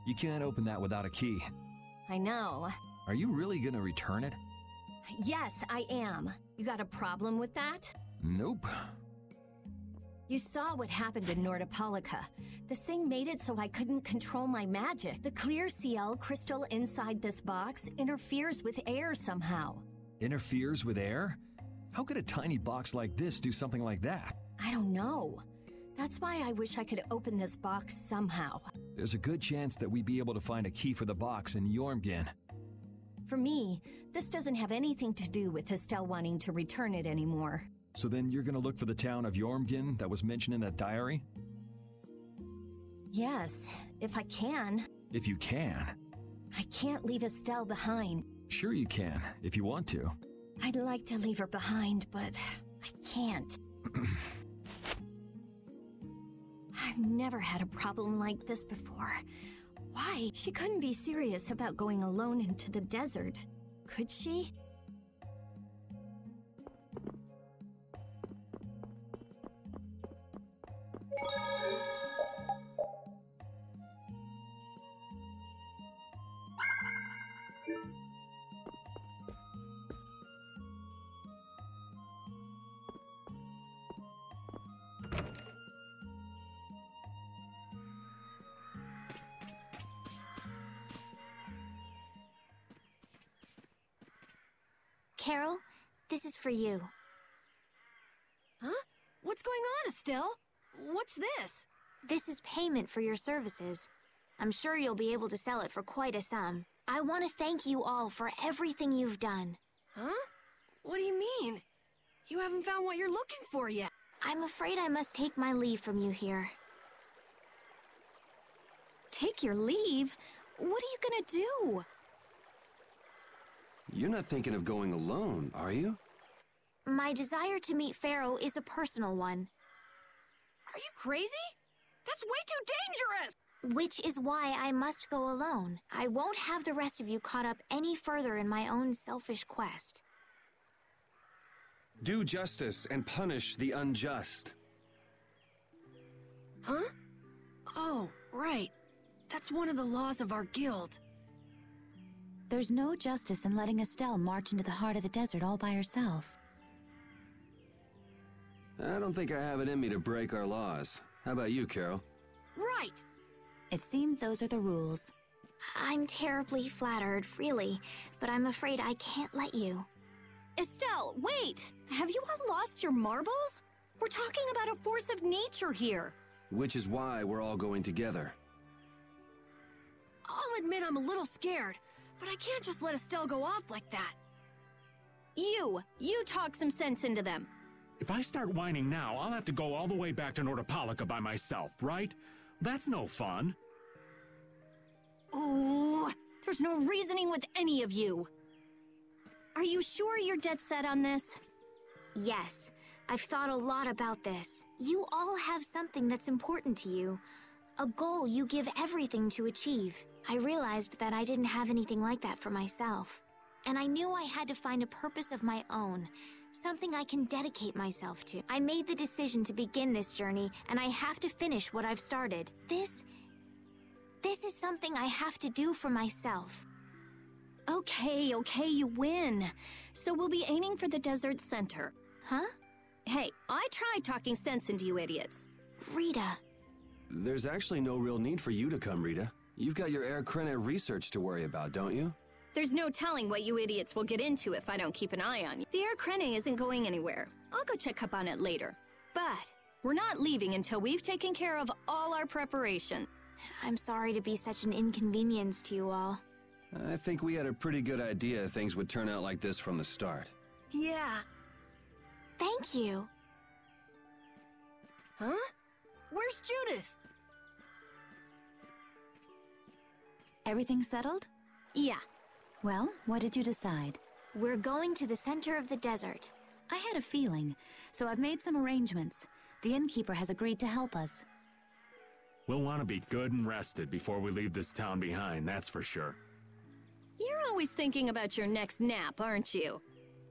You can't open that without a key. I know. Are you really gonna return it? Yes, I am. You got a problem with that? Nope. You saw what happened in Nordopolica. This thing made it so I couldn't control my magic. The clear CL crystal inside this box interferes with air somehow. Interferes with air? How could a tiny box like this do something like that? I don't know. That's why I wish I could open this box somehow. There's a good chance that we'd be able to find a key for the box in Jormungand. For me, this doesn't have anything to do with Estelle wanting to return it anymore. So then you're gonna look for the town of Jormungand that was mentioned in that diary? Yes, if I can. If you can. I can't leave Estelle behind. Sure you can, if you want to. I'd like to leave her behind, but I can't. I've never had a problem like this before. Why? She couldn't be serious about going alone into the desert, could she? Carol, this is for you. Huh? What's going on, Estelle? What's this? This is payment for your services. I'm sure you'll be able to sell it for quite a sum. I want to thank you all for everything you've done. Huh? What do you mean? You haven't found what you're looking for yet. I'm afraid I must take my leave from you here. Take your leave? What are you gonna do? You're not thinking of going alone, are you? My desire to meet Pharaoh is a personal one. Are you crazy? That's way too dangerous! Which is why I must go alone. I won't have the rest of you caught up any further in my own selfish quest. Do justice and punish the unjust. Huh? Oh, right. That's one of the laws of our guild. There's no justice in letting Estelle march into the heart of the desert all by herself. I don't think I have it in me to break our laws. How about you, Carol? Right! It seems those are the rules. I'm terribly flattered, really, but I'm afraid I can't let you. Estelle, wait! Have you all lost your marbles? We're talking about a force of nature here. Which is why we're all going together. I'll admit I'm a little scared, but I can't just let Estelle go off like that. You talk some sense into them. If I start whining now, I'll have to go all the way back to Nordopolica by myself, right? That's no fun. Ooh, there's no reasoning with any of you. Are you sure you're dead set on this? Yes, I've thought a lot about this. You all have something that's important to you. A goal you give everything to achieve. I realized that I didn't have anything like that for myself. And I knew I had to find a purpose of my own, something I can dedicate myself to. I made the decision to begin this journey, and I have to finish what I've started. This is something I have to do for myself. Okay, you win. So we'll be aiming for the desert center. Huh? Hey, I tried talking sense into you idiots. Rita. There's actually no real need for you to come, Rita. You've got your Air Krena research to worry about, don't you? There's no telling what you idiots will get into if I don't keep an eye on you. The Air Krena isn't going anywhere. I'll go check up on it later. But we're not leaving until we've taken care of all our preparation. I'm sorry to be such an inconvenience to you all. I think we had a pretty good idea things would turn out like this from the start. Yeah. Thank you. Huh? Where's Judith? Everything settled? Yeah. Well, what did you decide? We're going to the center of the desert. I had a feeling, so I've made some arrangements. The innkeeper has agreed to help us. We'll want to be good and rested before we leave this town behind, that's for sure. You're always thinking about your next nap, aren't you?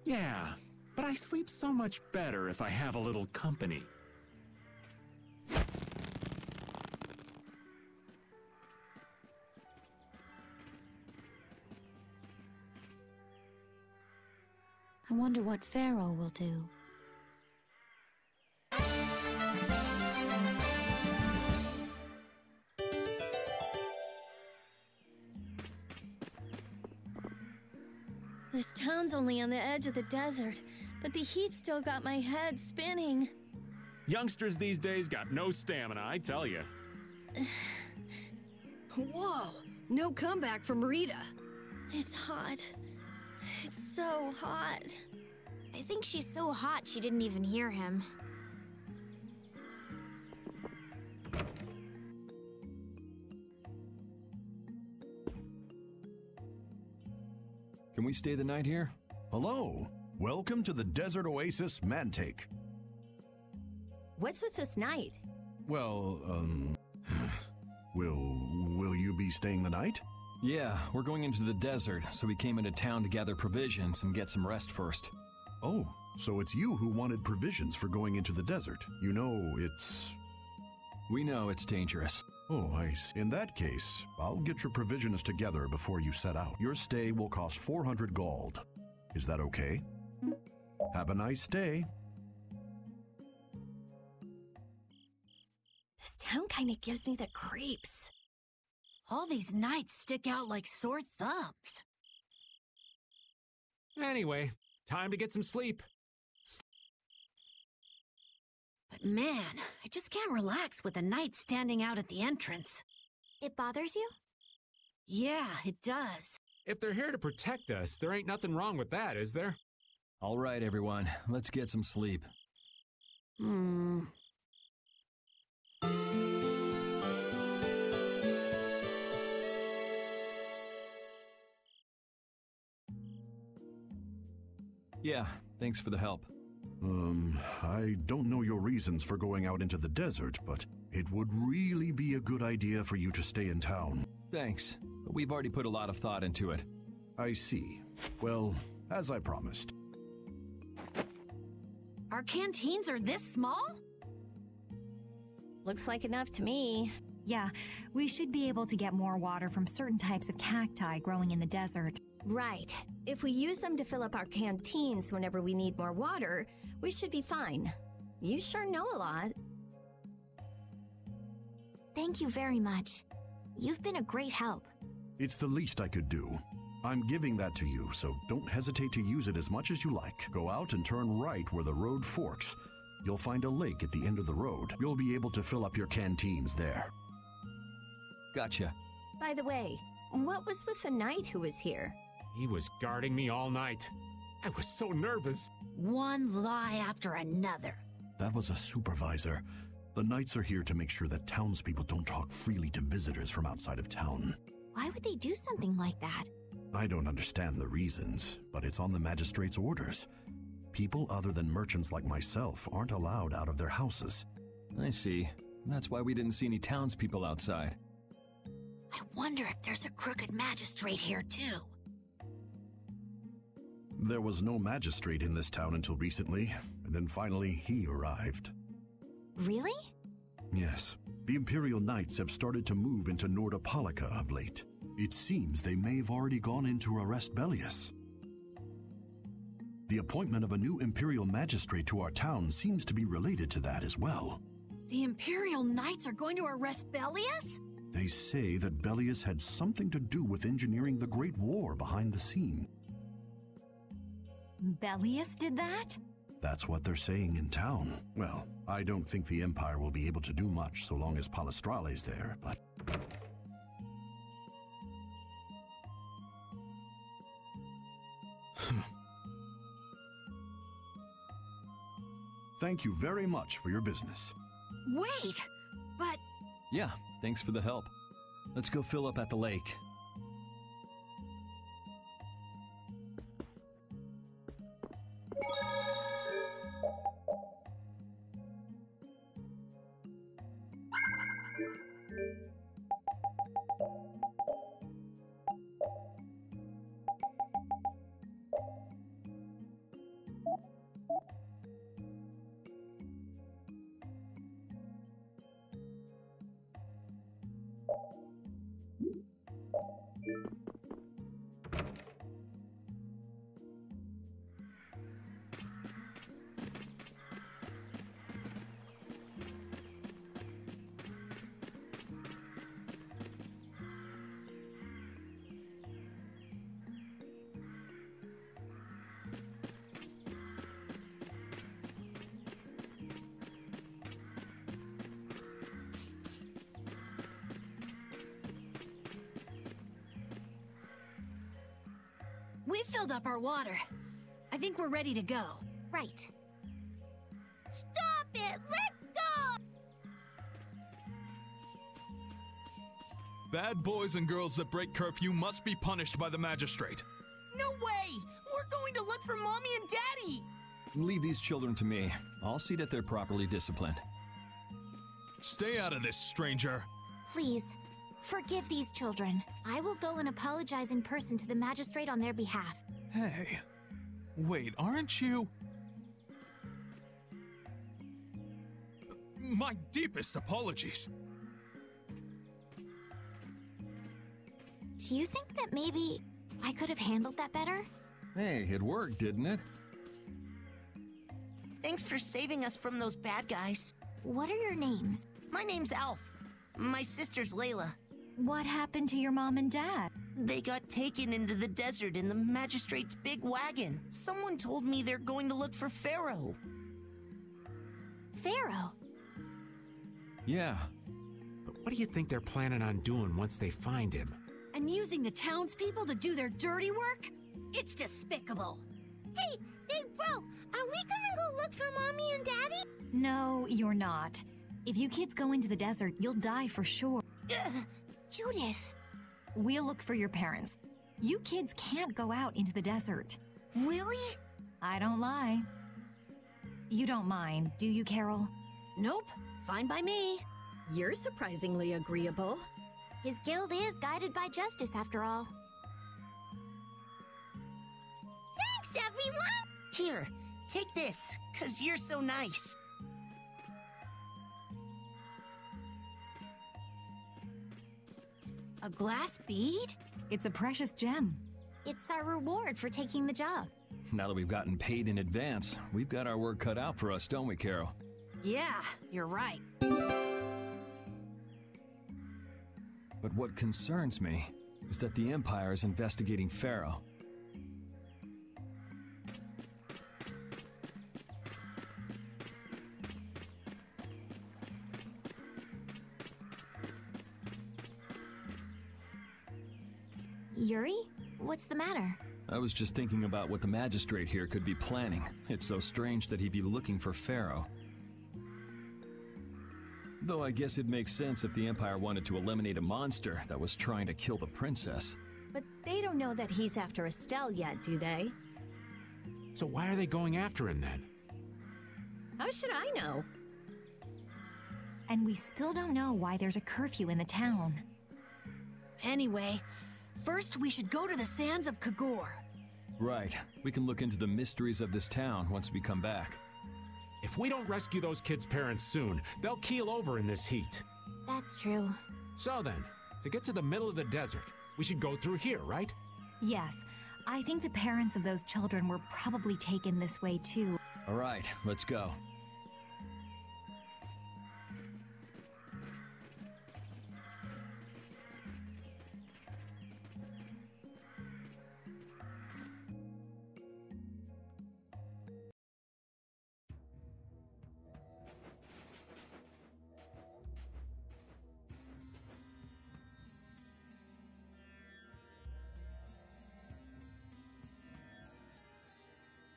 Yeah, but I sleep so much better if I have a little company. I wonder what Pharaoh will do. This town's only on the edge of the desert, but the heat still got my head spinning. Youngsters these days got no stamina, I tell you. Whoa! No comeback from Rita. It's hot. It's so hot. I think she's so hot she didn't even hear him. Can we stay the night here? Hello. Welcome to the Desert Oasis Mantake. What's with this night? Well, will you be staying the night? Yeah, we're going into the desert, so we came into town to gather provisions and get some rest first. Oh, so it's you who wanted provisions for going into the desert. You know, it's... We know it's dangerous. Oh, I see. In that case, I'll get your provisions together before you set out. Your stay will cost 400 gold. Is that okay? Have a nice stay. This town kind of gives me the creeps. All these nights stick out like sore thumbs. Anyway, time to get some sleep. But man, I just can't relax with the night standing out at the entrance. It bothers you? Yeah, it does. If they're here to protect us, there ain't nothing wrong with that, is there? All right, everyone. Let's get some sleep. Yeah, thanks for the help. I don't know your reasons for going out into the desert, but it would really be a good idea for you to stay in town. Thanks, but we've already put a lot of thought into it. I see. Well, as I promised. Our canteens are this small? Looks like enough to me. Yeah, we should be able to get more water from certain types of cacti growing in the desert. Right. If we use them to fill up our canteens whenever we need more water, we should be fine. You sure know a lot. Thank you very much. You've been a great help. It's the least I could do. I'm giving that to you, so don't hesitate to use it as much as you like. Go out and turn right where the road forks. You'll find a lake at the end of the road. You'll be able to fill up your canteens there. Gotcha. By the way, what was with the knight who was here? He was guarding me all night. I was so nervous. One lie after another. That was a supervisor. The knights are here to make sure that townspeople don't talk freely to visitors from outside of town. Why would they do something like that? I don't understand the reasons, but it's on the magistrate's orders. People other than merchants like myself aren't allowed out of their houses. I see. That's why we didn't see any townspeople outside. I wonder if there's a crooked magistrate here too. There was no magistrate in this town until recently, and then finally he arrived. Really? Yes. The Imperial Knights have started to move into Nordopolica of late. It seems they may have already gone in to arrest Bellius. The appointment of a new Imperial Magistrate to our town seems to be related to that as well. The Imperial Knights are going to arrest Bellius? They say that Bellius had something to do with engineering the Great War behind the scene. Bellius did that? That's what they're saying in town. Well, I don't think the Empire will be able to do much so long as Palestrale's there, but... Thank you very much for your business. Wait, but... Yeah, thanks for the help. Let's go fill up at the lake. We filled up our water. I think we're ready to go. Right. Stop it! Let go! Bad boys and girls that break curfew must be punished by the magistrate. No way! We're going to look for Mommy and Daddy! Leave these children to me. I'll see that they're properly disciplined. Stay out of this, stranger. Please, forgive these children. I will go and apologize in person to the magistrate on their behalf. Hey, wait, aren't you? My deepest apologies. Do you think that maybe I could have handled that better? Hey, it worked, didn't it? Thanks for saving us from those bad guys. What are your names? My name's Alf. My sister's Layla. What happened to your mom and dad? They got taken into the desert in the magistrate's big wagon. Someone told me they're going to look for Pharaoh. Pharaoh? Yeah. But what do you think they're planning on doing once they find him? and using the townspeople to do their dirty work? It's despicable. Hey, Big Bro, are we gonna go look for Mommy and Daddy? No, you're not. If you kids go into the desert, you'll die for sure. Judith. We'll look for your parents. You kids can't go out into the desert. Really? I don't lie. You don't mind, do you, Carol? Nope, fine by me. You're surprisingly agreeable. His guild is guided by justice, after all. Thanks, everyone! Here, take this, 'cause you're so nice. A glass bead? It's a precious gem. It's our reward for taking the job. Now that we've gotten paid in advance, we've got our work cut out for us, don't we, Carol? Yeah, you're right. But what concerns me is that the Empire is investigating Pharaoh. Yuri? What's the matter? I was just thinking about what the magistrate here could be planning. It's so strange that he'd be looking for Pharaoh. Though I guess it makes sense if the Empire wanted to eliminate a monster that was trying to kill the princess. But they don't know that he's after Estelle yet, do they? So why are they going after him then? How should I know? And we still don't know why there's a curfew in the town. Anyway, first we should go to the sands of Kagor. Right. We can look into the mysteries of this town once we come back. If we don't rescue those kids' parents soon, they'll keel over in this heat. That's true. So then, to get to the middle of the desert, we should go through here, right? Yes, I think the parents of those children were probably taken this way too. All right, let's go.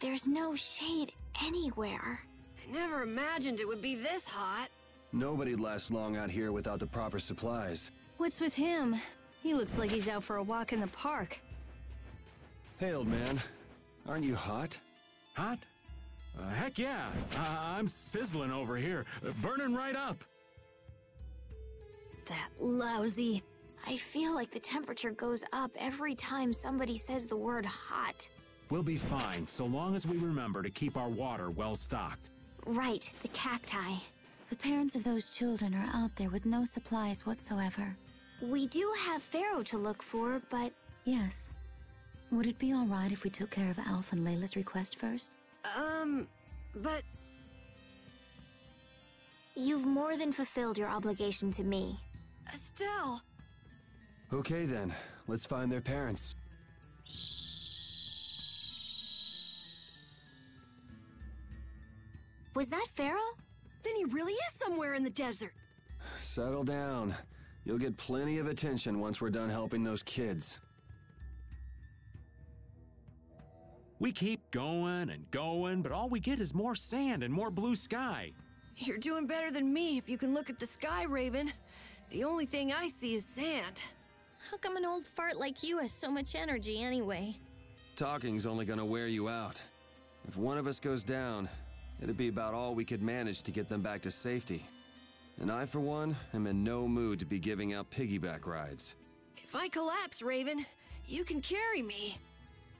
There's no shade anywhere. I never imagined it would be this hot. Nobody'd last long out here without the proper supplies. What's with him? He looks like he's out for a walk in the park. Hey, old man. Aren't you hot? Hot? Heck yeah. I'm sizzling over here, burning right up. That lousy. I feel like the temperature goes up every time somebody says the word hot. We'll be fine, so long as we remember to keep our water well stocked. Right, the cacti. The parents of those children are out there with no supplies whatsoever. We do have Pharaoh to look for, but... Yes. Would it be all right if we took care of Alf and Layla's request first? But... You've more than fulfilled your obligation to me. Estelle! Okay then, let's find their parents. Was that Pharaoh? Then he really is somewhere in the desert. Settle down. You'll get plenty of attention once we're done helping those kids. We keep going and going, but all we get is more sand and more blue sky. You're doing better than me if you can look at the sky, Raven. The only thing I see is sand. How come an old fart like you has so much energy anyway? Talking's only gonna wear you out. If one of us goes down, it'd be about all we could manage to get them back to safety. And I, for one, am in no mood to be giving out piggyback rides. If I collapse, Raven, you can carry me.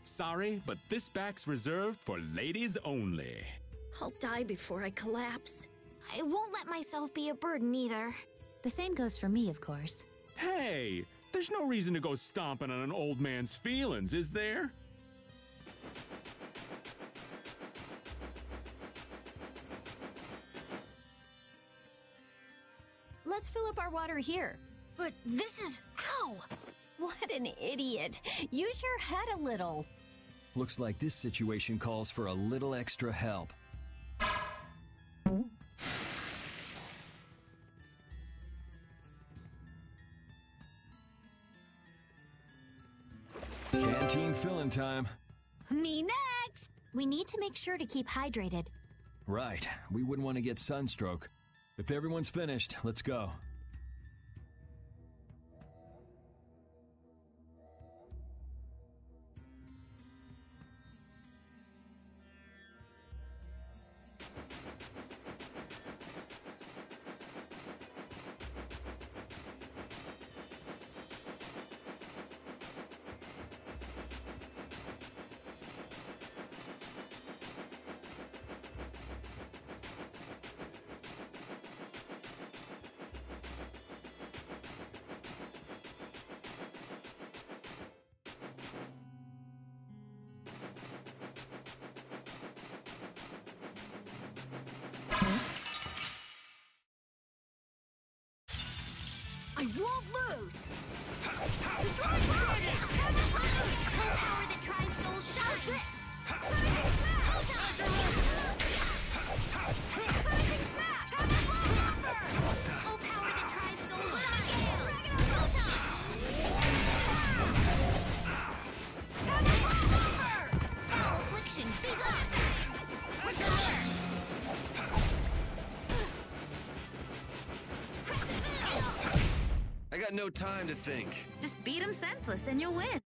Sorry, but this back's reserved for ladies only. I'll die before I collapse. I won't let myself be a burden either. The same goes for me, of course. Hey, there's no reason to go stomping on an old man's feelings, is there? Let's fill up our water here. But this is... Ow! What an idiot. Use your head a little. Looks like this situation calls for a little extra help. balloon filling time. Me next! We need to make sure to keep hydrated. Right. We wouldn't want to get sunstroke. If everyone's finished, let's go. I won't lose! Destroy dragon! Power that tries soul shine! Finishing smash! Oh, power that tries soul shine! Foul affliction, be gone! I got no time to think. Just beat him senseless and you'll win.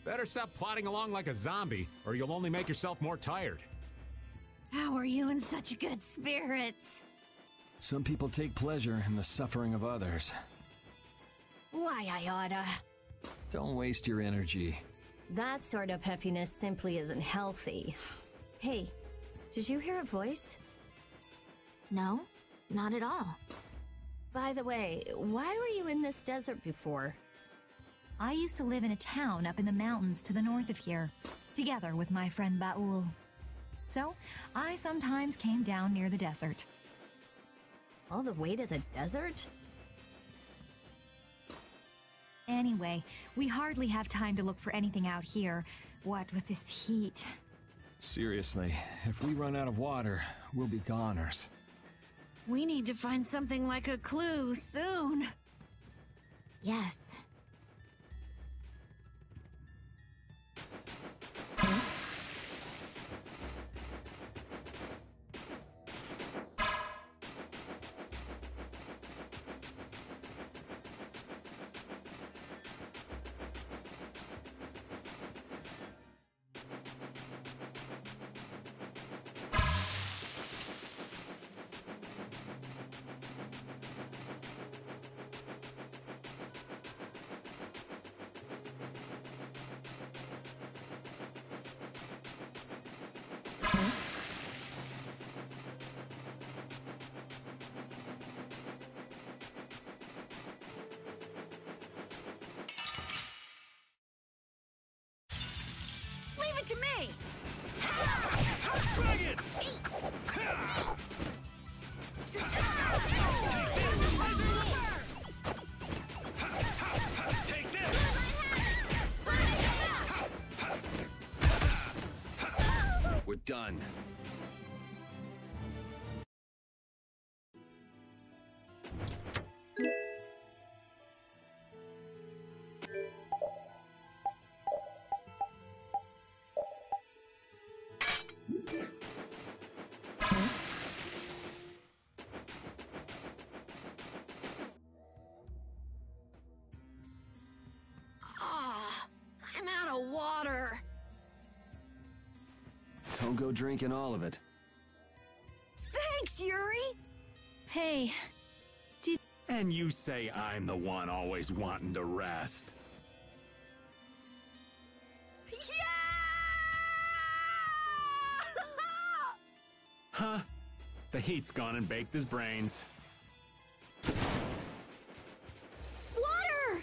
Better stop plodding along like a zombie, or you'll only make yourself more tired. How are you in such good spirits? Some people take pleasure in the suffering of others. Why, I oughta. Don't waste your energy. That sort of peppiness simply isn't healthy. Hey, did you hear a voice? No, not at all. By the way, why were you in this desert before? I used to live in a town up in the mountains to the north of here, together with my friend Baul. So, I sometimes came down near the desert. All the way to the desert? Anyway, we hardly have time to look for anything out here, what with this heat. Seriously, if we run out of water, we'll be goners. We need to find something like a clue soon. Yes. Leave it to me! Dragon! Take this! We're done. I'm out of water. Don't go drinking all of it. Thanks, Yuri! Hey, And you say I'm the one always wanting to rest. Huh? The heat's gone and baked his brains. Water!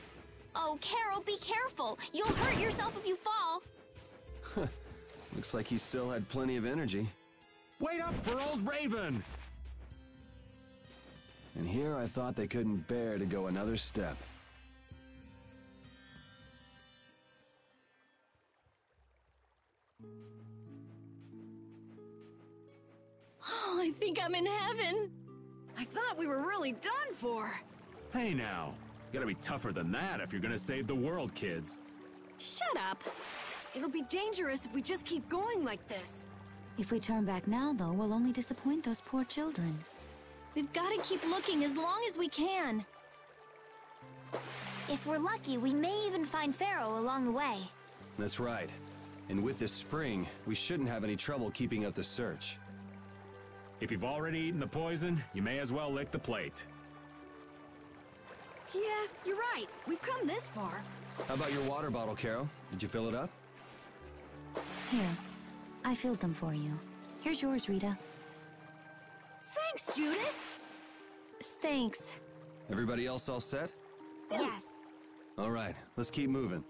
Oh, Carol, be careful. You'll hurt yourself if you fall. Looks like he still had plenty of energy. Wait up for old Raven! And here I thought they couldn't bear to go another step. Oh, I think I'm in heaven. I thought we were really done for. Hey now, you gotta be tougher than that if you're gonna save the world, kids. Shut up. It'll be dangerous if we just keep going like this. If we turn back now, though, we'll only disappoint those poor children. We've got to keep looking as long as we can. If we're lucky, we may even find Pharaoh along the way. That's right. And with this spring, we shouldn't have any trouble keeping up the search. If you've already eaten the poison, you may as well lick the plate. Yeah, you're right. We've come this far. How about your water bottle, Carol? Did you fill it up? Here, I filled them for you. Here's yours, Rita. Thanks, Judith. Thanks. Everybody else all set? Yes. All right, let's keep moving.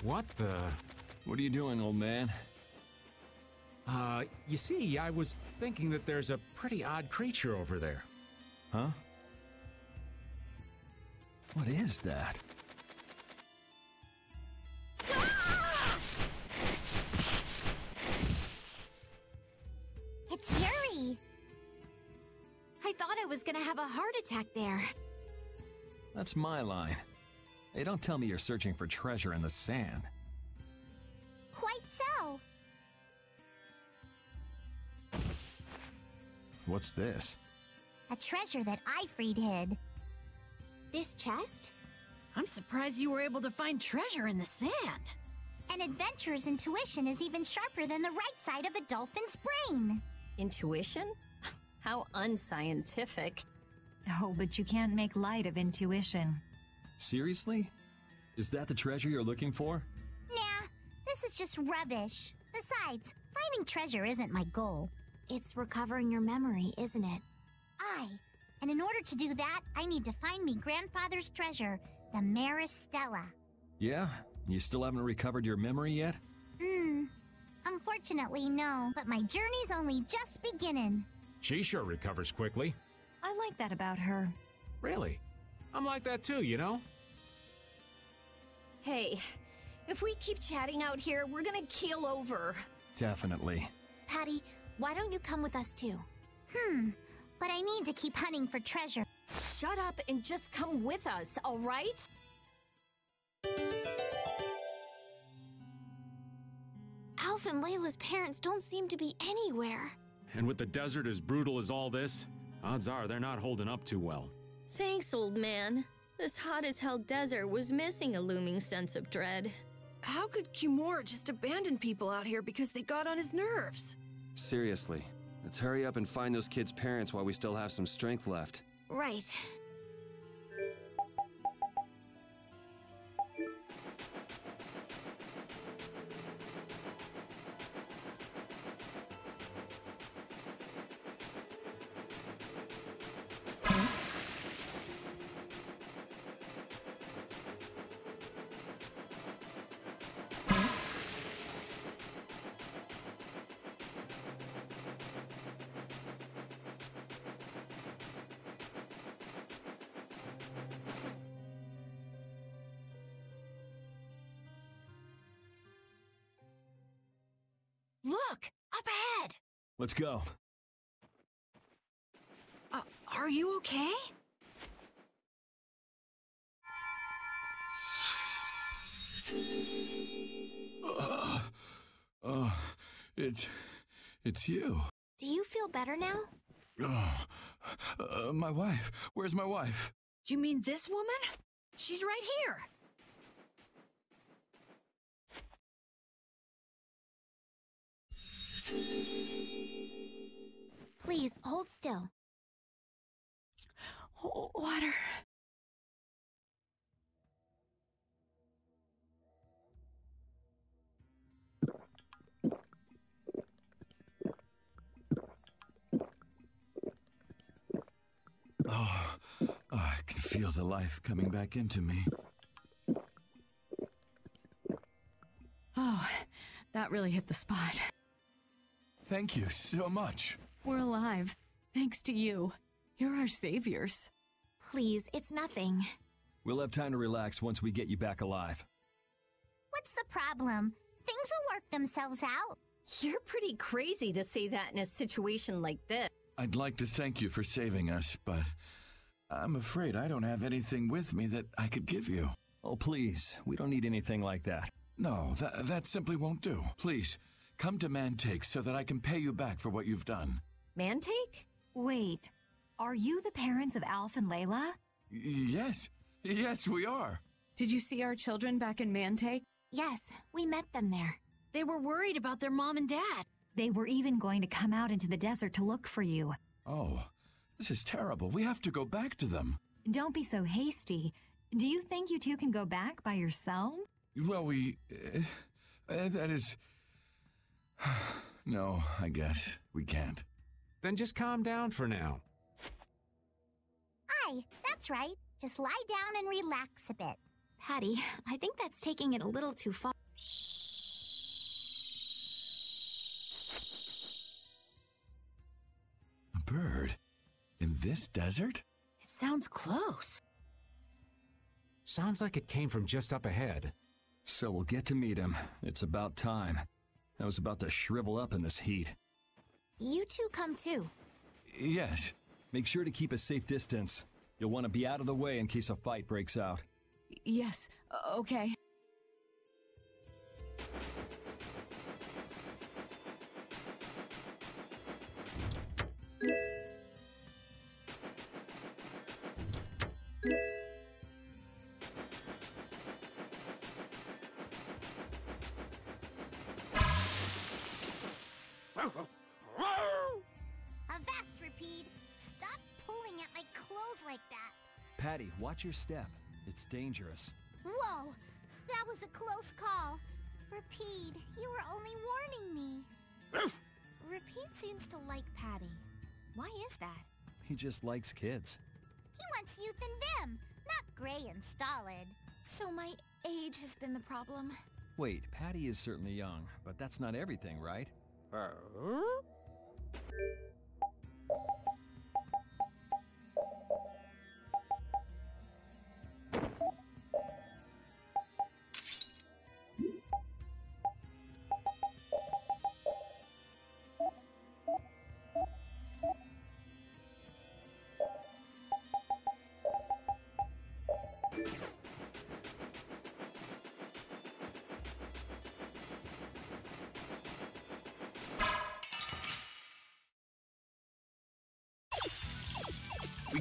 What the? What are you doing, old man? You see, I was thinking that there's a pretty odd creature over there. Huh? What is that? It's Yuri! I thought I was gonna have a heart attack there. That's my line. Hey, don't tell me you're searching for treasure in the sand. Quite so. What's this? A treasure that Ifried hid. This chest? I'm surprised you were able to find treasure in the sand. An adventurer's intuition is even sharper than the right side of a dolphin's brain. Intuition? How unscientific. Oh, but you can't make light of intuition. Seriously? Is that the treasure you're looking for? Nah, this is just rubbish. Besides, finding treasure isn't my goal. It's recovering your memory, isn't it? And in order to do that, I need to find me grandfather's treasure, the Maristella. Yeah? You still haven't recovered your memory yet? Unfortunately, no, but my journey's only just beginning. She sure recovers quickly. I like that about her. Really? I'm like that too, you know? Hey, if we keep chatting out here, we're gonna keel over. Definitely. Patty, why don't you come with us too? But I need to keep hunting for treasure. Shut up and just come with us, all right? Alf and Layla's parents don't seem to be anywhere. And with the desert as brutal as all this, odds are they're not holding up too well. Thanks, old man. This hot-as-hell desert was missing a looming sense of dread. How could Cumore just abandon people out here because they got on his nerves? Seriously, let's hurry up and find those kids' parents while we still have some strength left. Right. Look! Up ahead! Let's go. Are you okay? It's you. Do you feel better now? My wife. Where's my wife? Do you mean this woman? She's right here. Please, hold still. Water. Oh, I can feel the life coming back into me. Oh, that really hit the spot. Thank you so much. We're alive, thanks to you. You're our saviors. Please, it's nothing. We'll have time to relax once we get you back alive. What's the problem? Things will work themselves out. You're pretty crazy to say that in a situation like this. I'd like to thank you for saving us, but I'm afraid I don't have anything with me that I could give you. Oh, please. We don't need anything like that. No, that simply won't do. Please, come to Mantake so that I can pay you back for what you've done. Mantake? Wait, are you the parents of Alf and Layla? Yes, we are. Did you see our children back in Mantake? Yes, we met them there. They were worried about their mom and dad. They were even going to come out into the desert to look for you. Oh, this is terrible. We have to go back to them. Don't be so hasty. Do you think you two can go back by yourself? Well, that is... No, I guess we can't. Then just calm down for now. Aye, that's right. Just lie down and relax a bit. Patty, I think that's taking it a little too far. A bird? In this desert? It sounds close. Sounds like it came from just up ahead. So we'll get to meet him. It's about time. I was about to shrivel up in this heat. You two come too. Yes. Make sure to keep a safe distance. You'll want to be out of the way in case a fight breaks out. Yes, okay. Avast, Rapide! Stop pulling at my clothes like that! Patty, watch your step. It's dangerous. Whoa! That was a close call. Rapide, you were only warning me. Rapide seems to like Patty. Why is that? He just likes kids. He wants youth and vim, not gray and stolid. So my age has been the problem. Wait, Patty is certainly young, but that's not everything, right?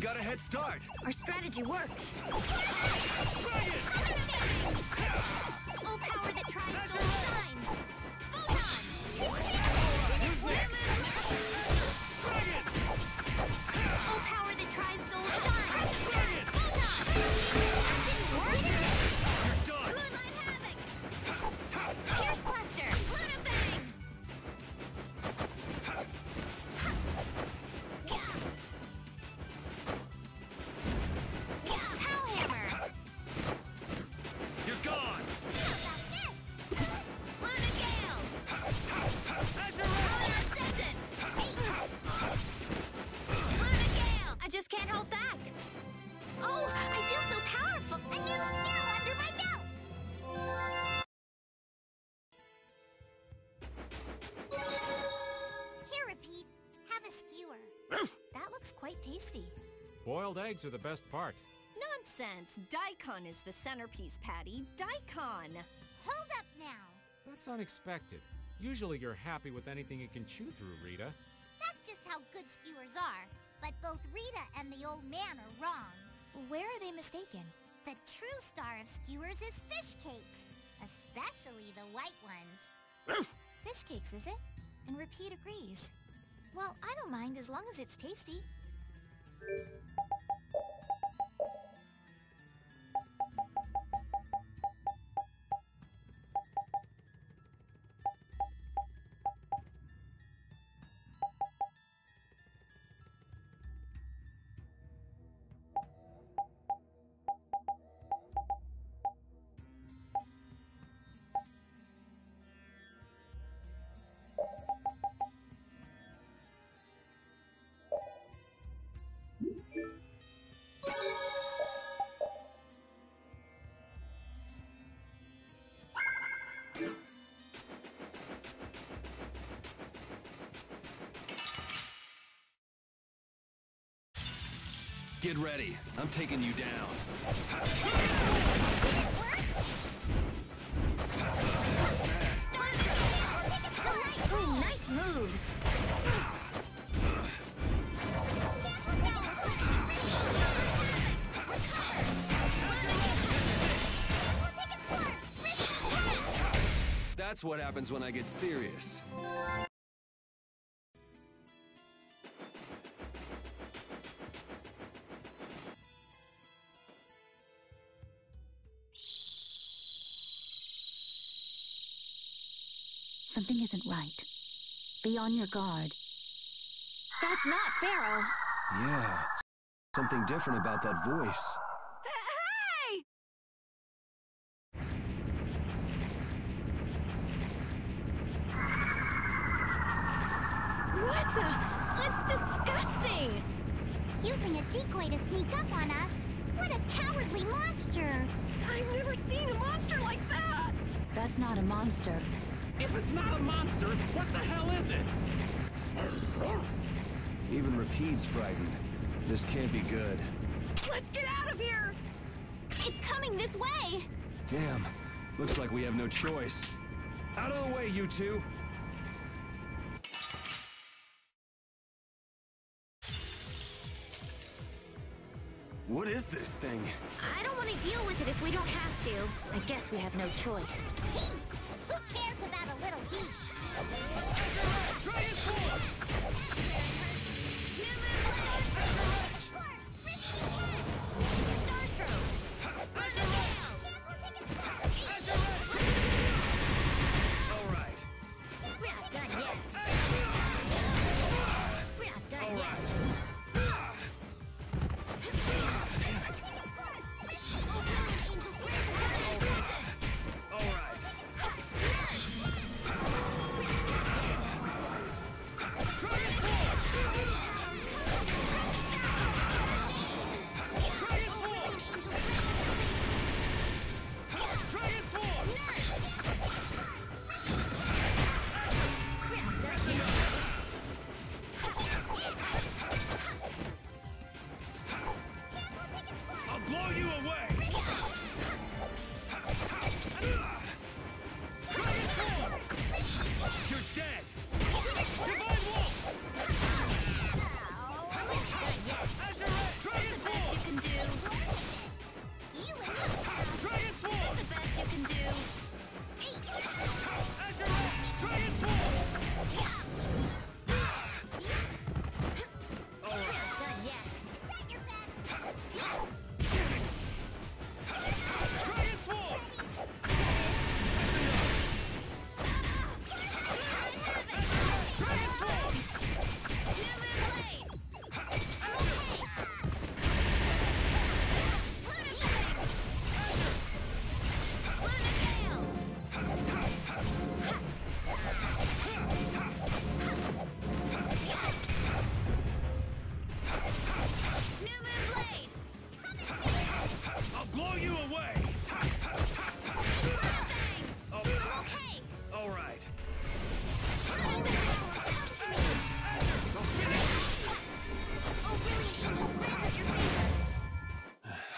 got a head start. Our strategy worked. All power that tries so shine. Photon! Who's next? All power that tries so shine. Photon! That didn't work. You're done. Moonlight Havoc! Pierce Cluster! Luna Bang! Pow Hammer! You're gone. Luna Gale! Luna Ascendant! Luna Gale! I just can't hold back. Oh, I feel so powerful. A new skill under my belt. Here, Repeat. Have a skewer. That looks quite tasty. Boiled eggs are the best part. Nonsense! Daikon is the centerpiece, Patty. Daikon! Hold up now. That's unexpected. Usually you're happy with anything you can chew through, Rita. That's just how good skewers are. But both Rita and the old man are wrong. Where are they mistaken? The true star of skewers is fish cakes, especially the white ones. Fish cakes, is it? And Repeat agrees. Well, I don't mind as long as it's tasty. Get ready. I'm taking you down. Ooh, nice moves. That's what happens when I get serious. Something isn't right. Be on your guard. That's not Pharaoh. Yeah, something different about that voice. Hey! What the? It's disgusting! Using a decoy to sneak up on us? What a cowardly monster! I've never seen a monster like that! That's not a monster. If it's not a monster, what the hell is it? Even Repeat's frightened. This can't be good. Let's get out of here! It's coming this way! Damn. Looks like we have no choice. Out of the way, you two! What is this thing? I don't want to deal with it if we don't have to. I guess we have no choice. Heat! Who cares about a little heat? All right. We're not done yet. We're not done yet.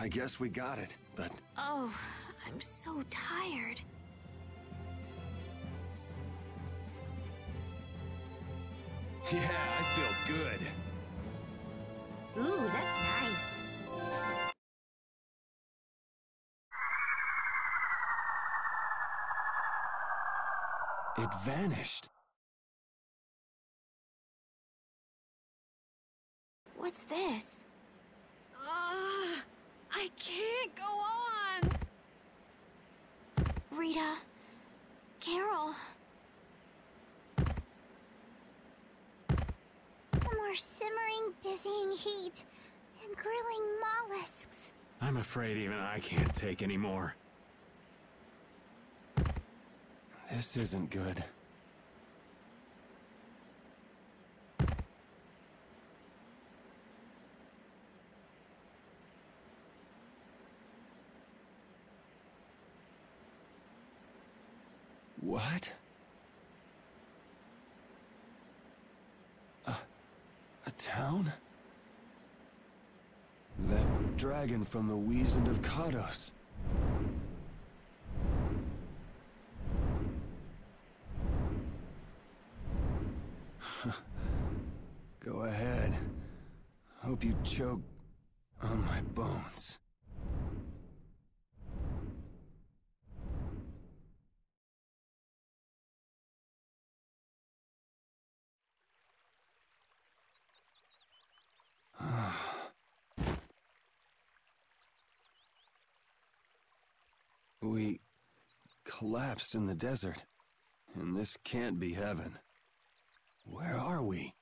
I guess we got it, but... Oh, I'm so tired. Yeah, I feel good. Ooh, that's nice. It vanished. What's this? I can't go on! Rita. Carol. The more simmering, dizzying heat and grilling mollusks. I'm afraid even I can't take any more. This isn't good. What? A town? That dragon from the Wizened of Kados. Go ahead. Hope you choke on my bones. We collapsed in the desert, and this can't be heaven. Where are we?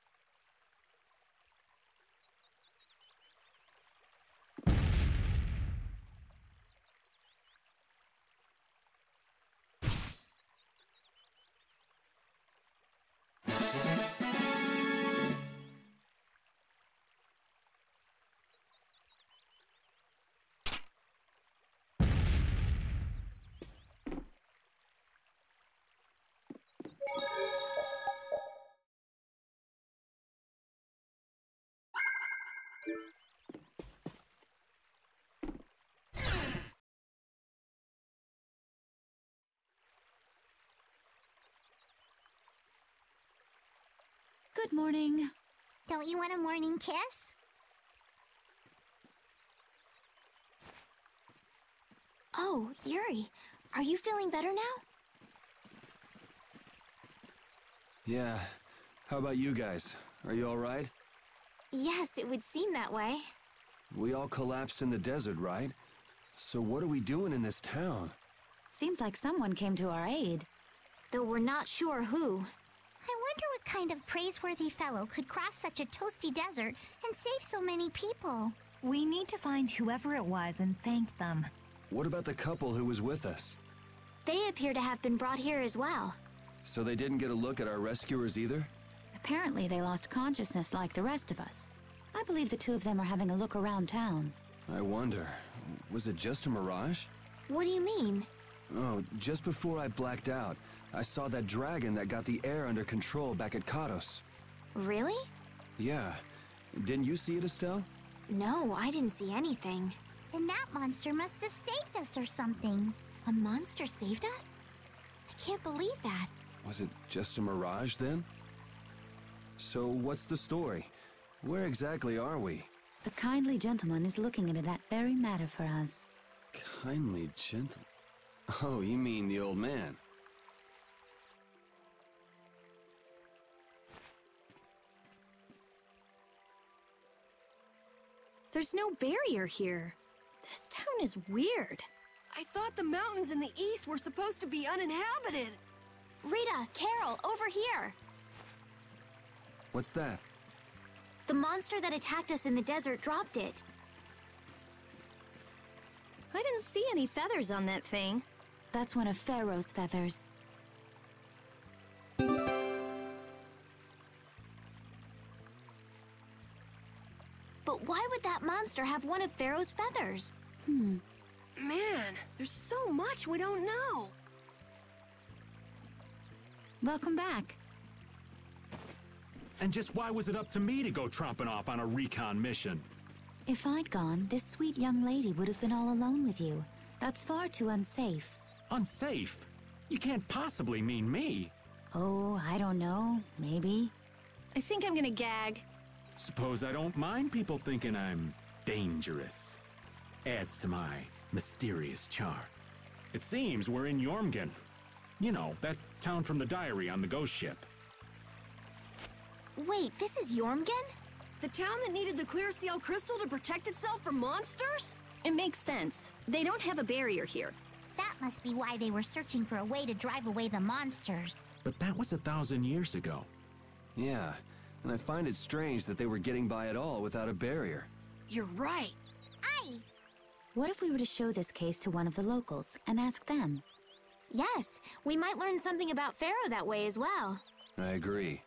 Good morning. Don't you want a morning kiss? Oh, Yuri, are you feeling better now? Yeah. How about you guys? Are you all right? Yes, it would seem that way. We all collapsed in the desert, right? So what are we doing in this town? Seems like someone came to our aid. Though we're not sure who. I wonder what kind of praiseworthy fellow could cross such a toasty desert and save so many people. We need to find whoever it was and thank them. What about the couple who was with us? They appear to have been brought here as well. So they didn't get a look at our rescuers either? Apparently they lost consciousness like the rest of us. I believe the two of them are having a look around town. I wonder, was it just a mirage? What do you mean? Oh, just before I blacked out, I saw that dragon that got the air under control back at Kados. Really? Yeah. Didn't you see it, Estelle? No, I didn't see anything. Then that monster must have saved us or something. A monster saved us? I can't believe that. Was it just a mirage then? So what's the story? Where exactly are we? A kindly gentleman is looking into that very matter for us. Kindly gentle... Oh, you mean the old man. There's no barrier here. This town is weird. I thought the mountains in the east were supposed to be uninhabited. Rita, Carol, over here! What's that? The monster that attacked us in the desert dropped it. I didn't see any feathers on that thing. That's one of Pharaoh's feathers. But why would that monster have one of Pharaoh's feathers? Man, there's so much we don't know. Welcome back. And just why was it up to me to go tromping off on a recon mission? If I'd gone, this sweet young lady would have been all alone with you. That's far too unsafe. Unsafe? You can't possibly mean me. Oh, I don't know. Maybe. I think I'm gonna gag. Suppose I don't mind people thinking I'm dangerous. Adds to my mysterious charm. It seems we're in Jormungand. You know, that town from the diary on the ghost ship. Wait, this is Jormungand? The town that needed the clear seal crystal to protect itself from monsters? It makes sense. They don't have a barrier here. That must be why they were searching for a way to drive away the monsters. But that was 1,000 years ago. Yeah, and I find it strange that they were getting by at all without a barrier. You're right. What if we were to show this case to one of the locals and ask them? Yes, we might learn something about Pharaoh that way as well. I agree.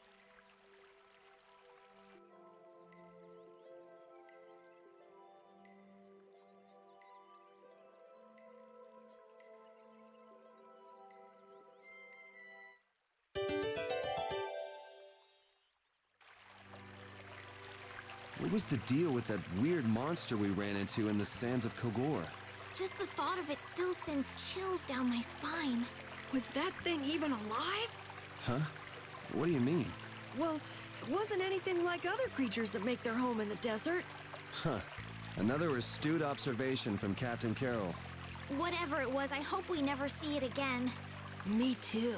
What was the deal with that weird monster we ran into in the sands of Kogor? Just the thought of it still sends chills down my spine. Was that thing even alive? Huh? What do you mean? Well, it wasn't anything like other creatures that make their home in the desert. Huh. Another astute observation from Captain Carroll. Whatever it was, I hope we never see it again. Me too.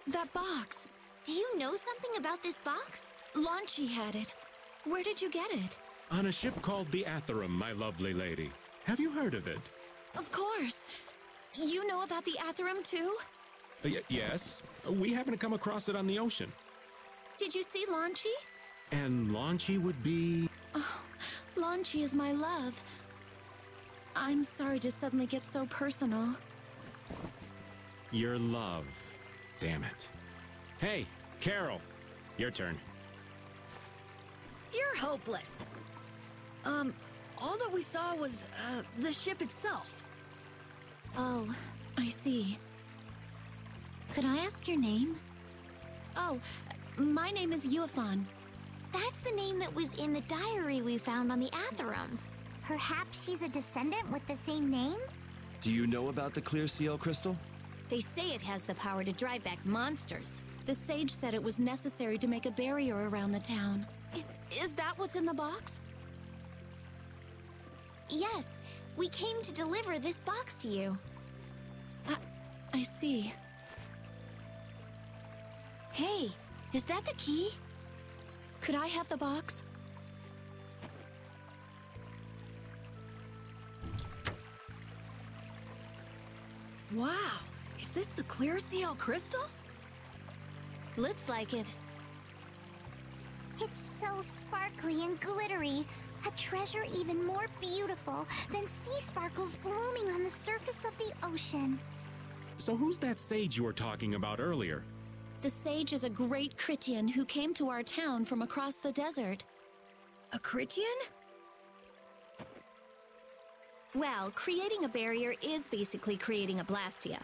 That box. Do you know something about this box? Launchy had it. Where did you get it? On a ship called the Atherum, my lovely lady. Have you heard of it? Of course. You know about the Atherum too? Yes. We happen to come across it on the ocean. Did you see Launchy? And Launchy would be... Oh, Launchy is my love. I'm sorry to suddenly get so personal. Your love. Damn it. Hey, Carol. Your turn. You're hopeless. All that we saw was, the ship itself. Oh, I see. Could I ask your name? Oh, my name is Yuafan. That's the name that was in the diary we found on the Atherum. Perhaps she's a descendant with the same name? Do you know about the clear seal crystal? They say it has the power to drive back monsters. The sage said it was necessary to make a barrier around the town. Is that what's in the box? Yes, we came to deliver this box to you. I see. Hey, is that the key? Could I have the box? Wow, is this the clear seal crystal? Looks like it. It's so sparkly and glittery. A treasure even more beautiful than sea sparkles blooming on the surface of the ocean. So who's that sage you were talking about earlier? The sage is a great Critian who came to our town from across the desert. A Critian? Well, creating a barrier is basically creating a Blastia.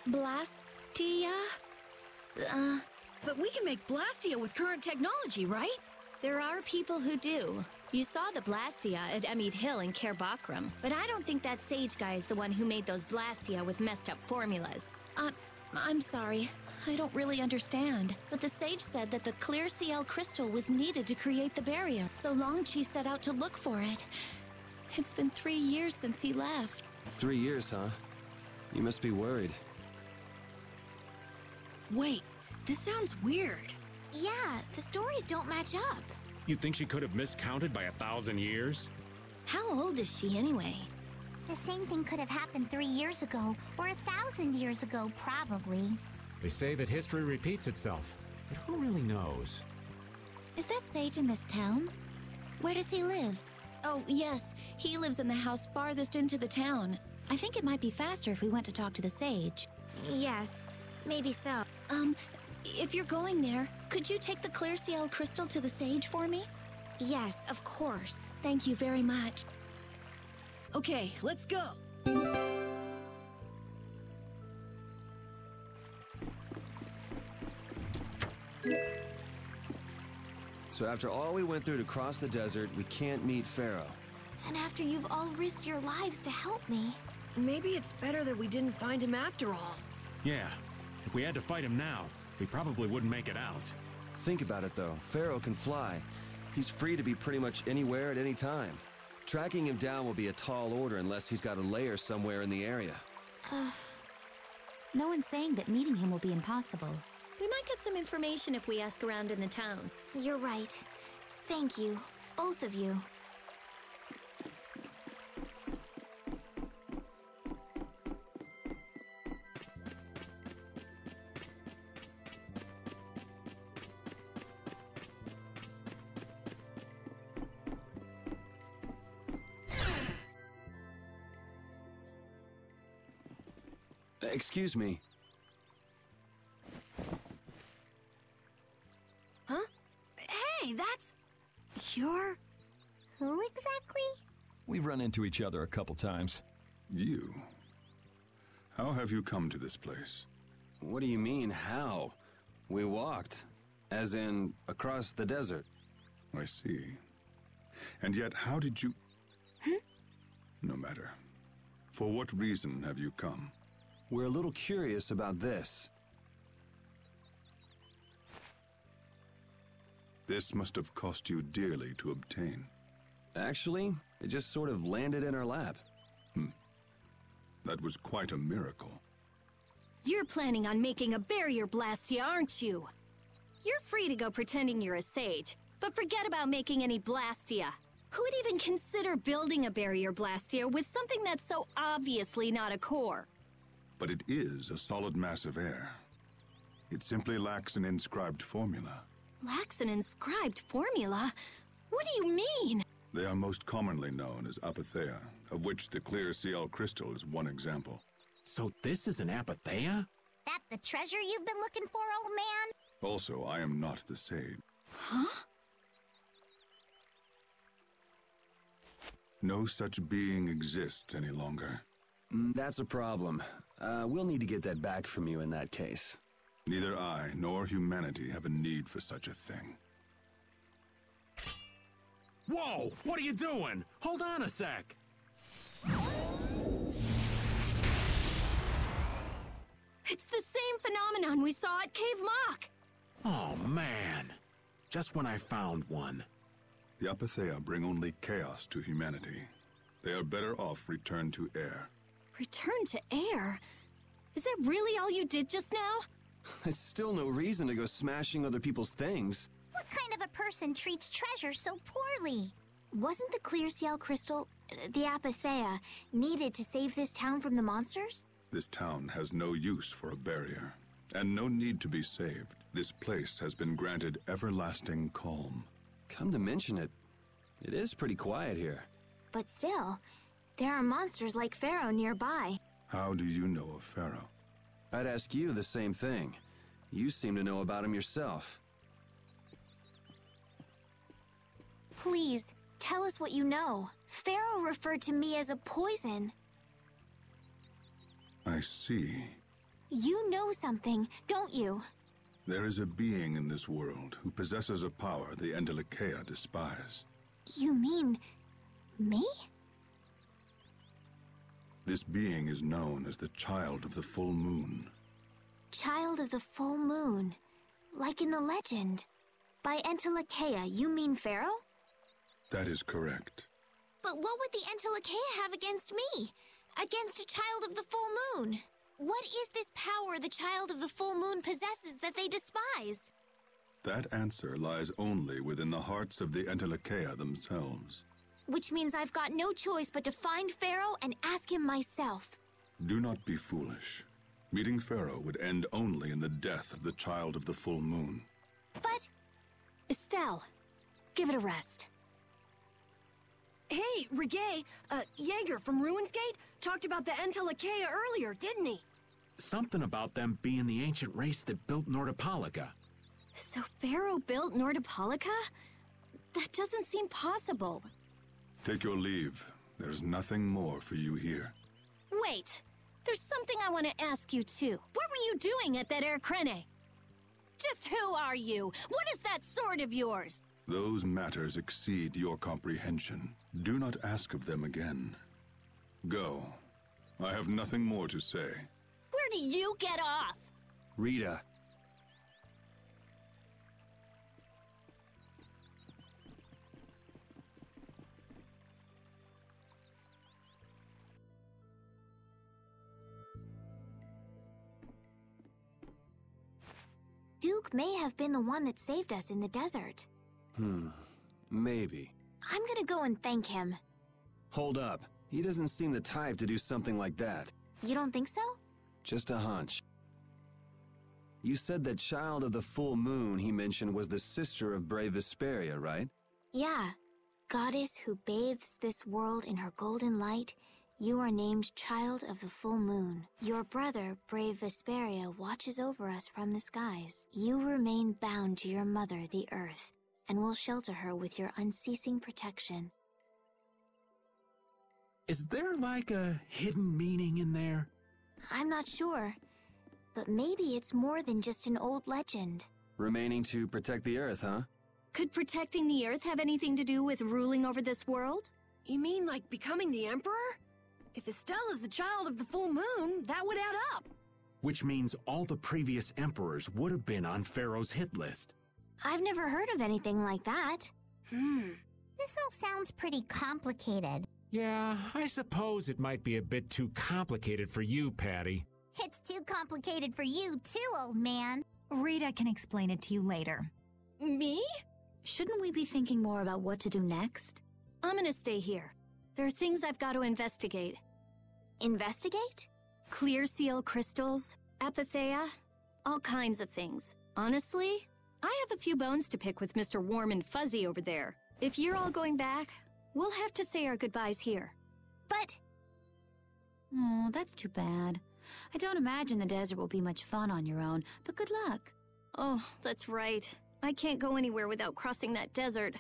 Blastia? But we can make Blastia with current technology, right? There are people who do. You saw the Blastia at Emmead Hill in Cair Bakram, but I don't think that sage guy is the one who made those Blastia with messed up formulas. I'm sorry. I don't really understand, but the sage said that the clear CL crystal was needed to create the barrier, so Long Chi set out to look for it. It's been 3 years since he left. 3 years, huh? You must be worried. Wait, this sounds weird. Yeah, the stories don't match up. You think she could have miscounted by 1,000 years? How old is she anyway? The same thing could have happened 3 years ago, or 1,000 years ago, probably. They say that history repeats itself, but who really knows? Is that sage in this town? Where does he live? Oh, yes. He lives in the house farthest into the town. I think it might be faster if we went to talk to the sage. Yes, maybe so. If you're going there, could you take the clear CL crystal to the sage for me? Yes, of course. Thank you very much. Okay, let's go. So after all we went through to cross the desert, we can't meet Pharaoh. And after you've all risked your lives to help me. Maybe it's better that we didn't find him after all. Yeah, if we had to fight him now, we probably wouldn't make it out. Think about it though, Pharaoh can fly. He's free to be pretty much anywhere at any time. Tracking him down will be a tall order unless he's got a lair somewhere in the area. No one's saying that meeting him will be impossible. We might get some information if we ask around in the town. You're right. Thank you, both of you. Excuse me. Huh? Hey, that's... You're... Who exactly? We've run into each other a couple times. You? How have you come to this place? What do you mean, how? We walked. As in, across the desert. I see. And yet, how did you... No matter. For what reason have you come? We're a little curious about this. This must have cost you dearly to obtain. Actually, it just sort of landed in our lap. That was quite a miracle. You're planning on making a barrier blastia, aren't you? You're free to go pretending you're a sage, but forget about making any blastia. Who would even consider building a barrier blastia with something that's so obviously not a core? But it is a solid mass of air. It simply lacks an inscribed formula. Lacks an inscribed formula? What do you mean? They are most commonly known as apatheia, of which the clear CL crystal is one example. So this is an apatheia? That the treasure you've been looking for, old man? Also, I am not the sage. Huh? No such being exists any longer. That's a problem. We'll need to get that back from you in that case. Neither I nor humanity have a need for such a thing. Whoa! What are you doing? Hold on a sec! It's the same phenomenon we saw at Cave Mock! Oh, man. Just when I found one. The apatheia bring only chaos to humanity. They are better off returned to air. Return to air? Is that really all you did just now? It's still no reason to go smashing other people's things. What kind of a person treats treasure so poorly? Wasn't the clear CL crystal, the apatheia, needed to save this town from the monsters? This town has no use for a barrier, and no need to be saved. This place has been granted everlasting calm. Come to mention it, it is pretty quiet here. But still, there are monsters like Pharaoh nearby. How do you know of Pharaoh? I'd ask you the same thing. You seem to know about him yourself. Please, tell us what you know. Pharaoh referred to me as a poison. I see. You know something, don't you? There is a being in this world who possesses a power the Endelikeia despise. You mean... me? This being is known as the Child of the Full Moon. Child of the full moon, like in the legend. By Entelekea, you mean Pharaoh? That is correct. But what would the Entelekea have against me? Against a child of the full moon? What is this power the child of the full moon possesses that they despise? That answer lies only within the hearts of the Entelekea themselves. Which means I've got no choice but to find Pharaoh and ask him myself. Do not be foolish. Meeting Pharaoh would end only in the death of the child of the full moon. But... Estelle, give it a rest. Hey, Reggae, Jaeger from Ruins Gate talked about the Entelekea earlier, didn't he? Something about them being the ancient race that built Nordopolica. So Pharaoh built Nordopolica? That doesn't seem possible. Take your leave. There's nothing more for you here. Wait, there's something I want to ask you too. What were you doing at that Air Krene? Just who are you? What is that sword of yours? Those matters exceed your comprehension. Do not ask of them again. Go. I have nothing more to say. Where do you get off? Rita. Duke may have been the one that saved us in the desert. Maybe. I'm gonna go and thank him. Hold up. He doesn't seem the type to do something like that. You don't think so? Just a hunch. You said that child of the full moon he mentioned was the sister of brave Vesperia, right? Yeah. Goddess who bathes this world in her golden light, you are named Child of the Full Moon. Your brother, brave Vesperia, watches over us from the skies. You remain bound to your mother, the Earth, and will shelter her with your unceasing protection. Is there like a hidden meaning in there? I'm not sure, but maybe it's more than just an old legend. Remaining to protect the Earth, huh? Could protecting the Earth have anything to do with ruling over this world? You mean like becoming the Emperor? If Estelle is the child of the full moon, that would add up. Which means all the previous emperors would have been on Pharaoh's hit list. I've never heard of anything like that. This all sounds pretty complicated. Yeah, I suppose it might be a bit too complicated for you, Patty. It's too complicated for you too, old man. Rita can explain it to you later. Me? Shouldn't we be thinking more about what to do next? I'm gonna stay here. There are things I've got to investigate. Investigate? Clear seal crystals, apatheia, all kinds of things. Honestly, I have a few bones to pick with Mr. Warm and Fuzzy over there. If you're all going back, we'll have to say our goodbyes here. But... Oh, that's too bad. I don't imagine the desert will be much fun on your own, but good luck. Oh, that's right. I can't go anywhere without crossing that desert.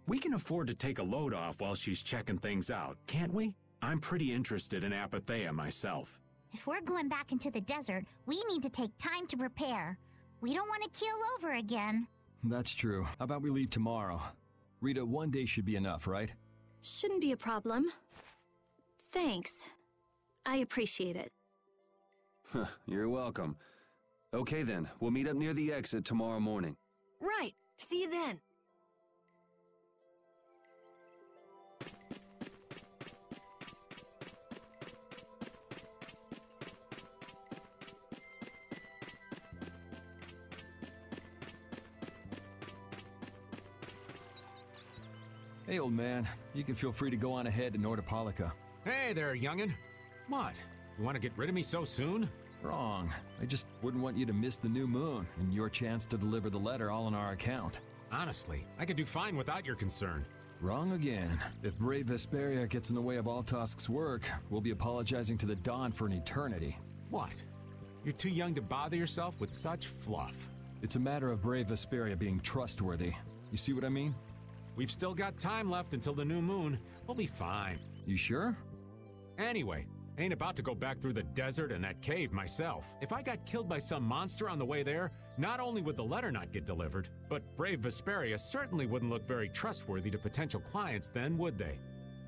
We can afford to take a load off while she's checking things out, can't we? I'm pretty interested in apatheia myself. If we're going back into the desert, we need to take time to prepare. We don't want to keel over again. That's true. How about we leave tomorrow? Rita, one day should be enough, right? Shouldn't be a problem. Thanks. I appreciate it. You're welcome. Okay then, we'll meet up near the exit tomorrow morning. Right. See you then. Hey, old man. You can feel free to go on ahead to Nordopolica. Hey there, youngin'. What? You want to get rid of me so soon? Wrong. I just wouldn't want you to miss the new moon and your chance to deliver the letter all on our account. Honestly, I could do fine without your concern. Wrong again. If brave Vesperia gets in the way of Altosk's work, we'll be apologizing to the Dawn for an eternity. What? You're too young to bother yourself with such fluff. It's a matter of brave Vesperia being trustworthy. You see what I mean? We've still got time left until the new moon. We'll be fine. You sure? Anyway, ain't about to go back through the desert and that cave myself. If I got killed by some monster on the way there, not only would the letter not get delivered, but brave Vesperia certainly wouldn't look very trustworthy to potential clients then, would they?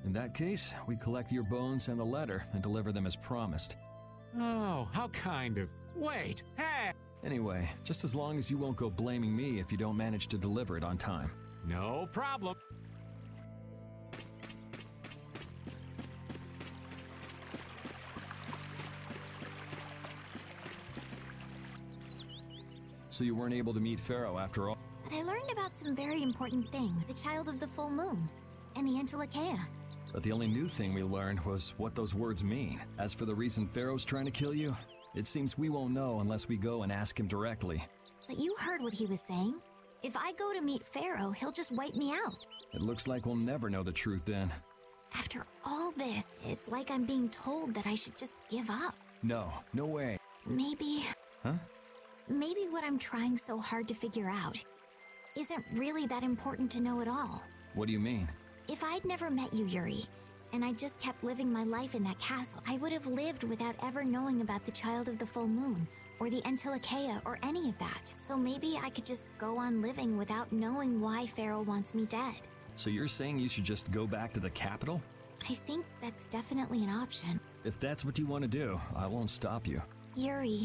In that case, we collect your bones and the letter and deliver them as promised. Oh, how kind of... Wait, hey! Anyway, just as long as you won't go blaming me if you don't manage to deliver it on time. No problem. So you weren't able to meet Pharaoh after all? But I learned about some very important things. The child of the full moon, and the Entelekea. But the only new thing we learned was what those words mean. As for the reason Pharaoh's trying to kill you, it seems we won't know unless we go and ask him directly. But you heard what he was saying. If I go to meet Pharaoh, he'll just wipe me out. It looks like we'll never know the truth then. After all this, it's like I'm being told that I should just give up. No, no way. Maybe... Huh? Maybe what I'm trying so hard to figure out isn't really that important to know at all. What do you mean? If I'd never met you, Yuri, and I just kept living my life in that castle, I would have lived without ever knowing about the child of the full moon, or the Entelekea, or any of that. So maybe I could just go on living without knowing why Pharaoh wants me dead. So you're saying you should just go back to the capital? I think that's definitely an option. If that's what you want to do, I won't stop you. Yuri...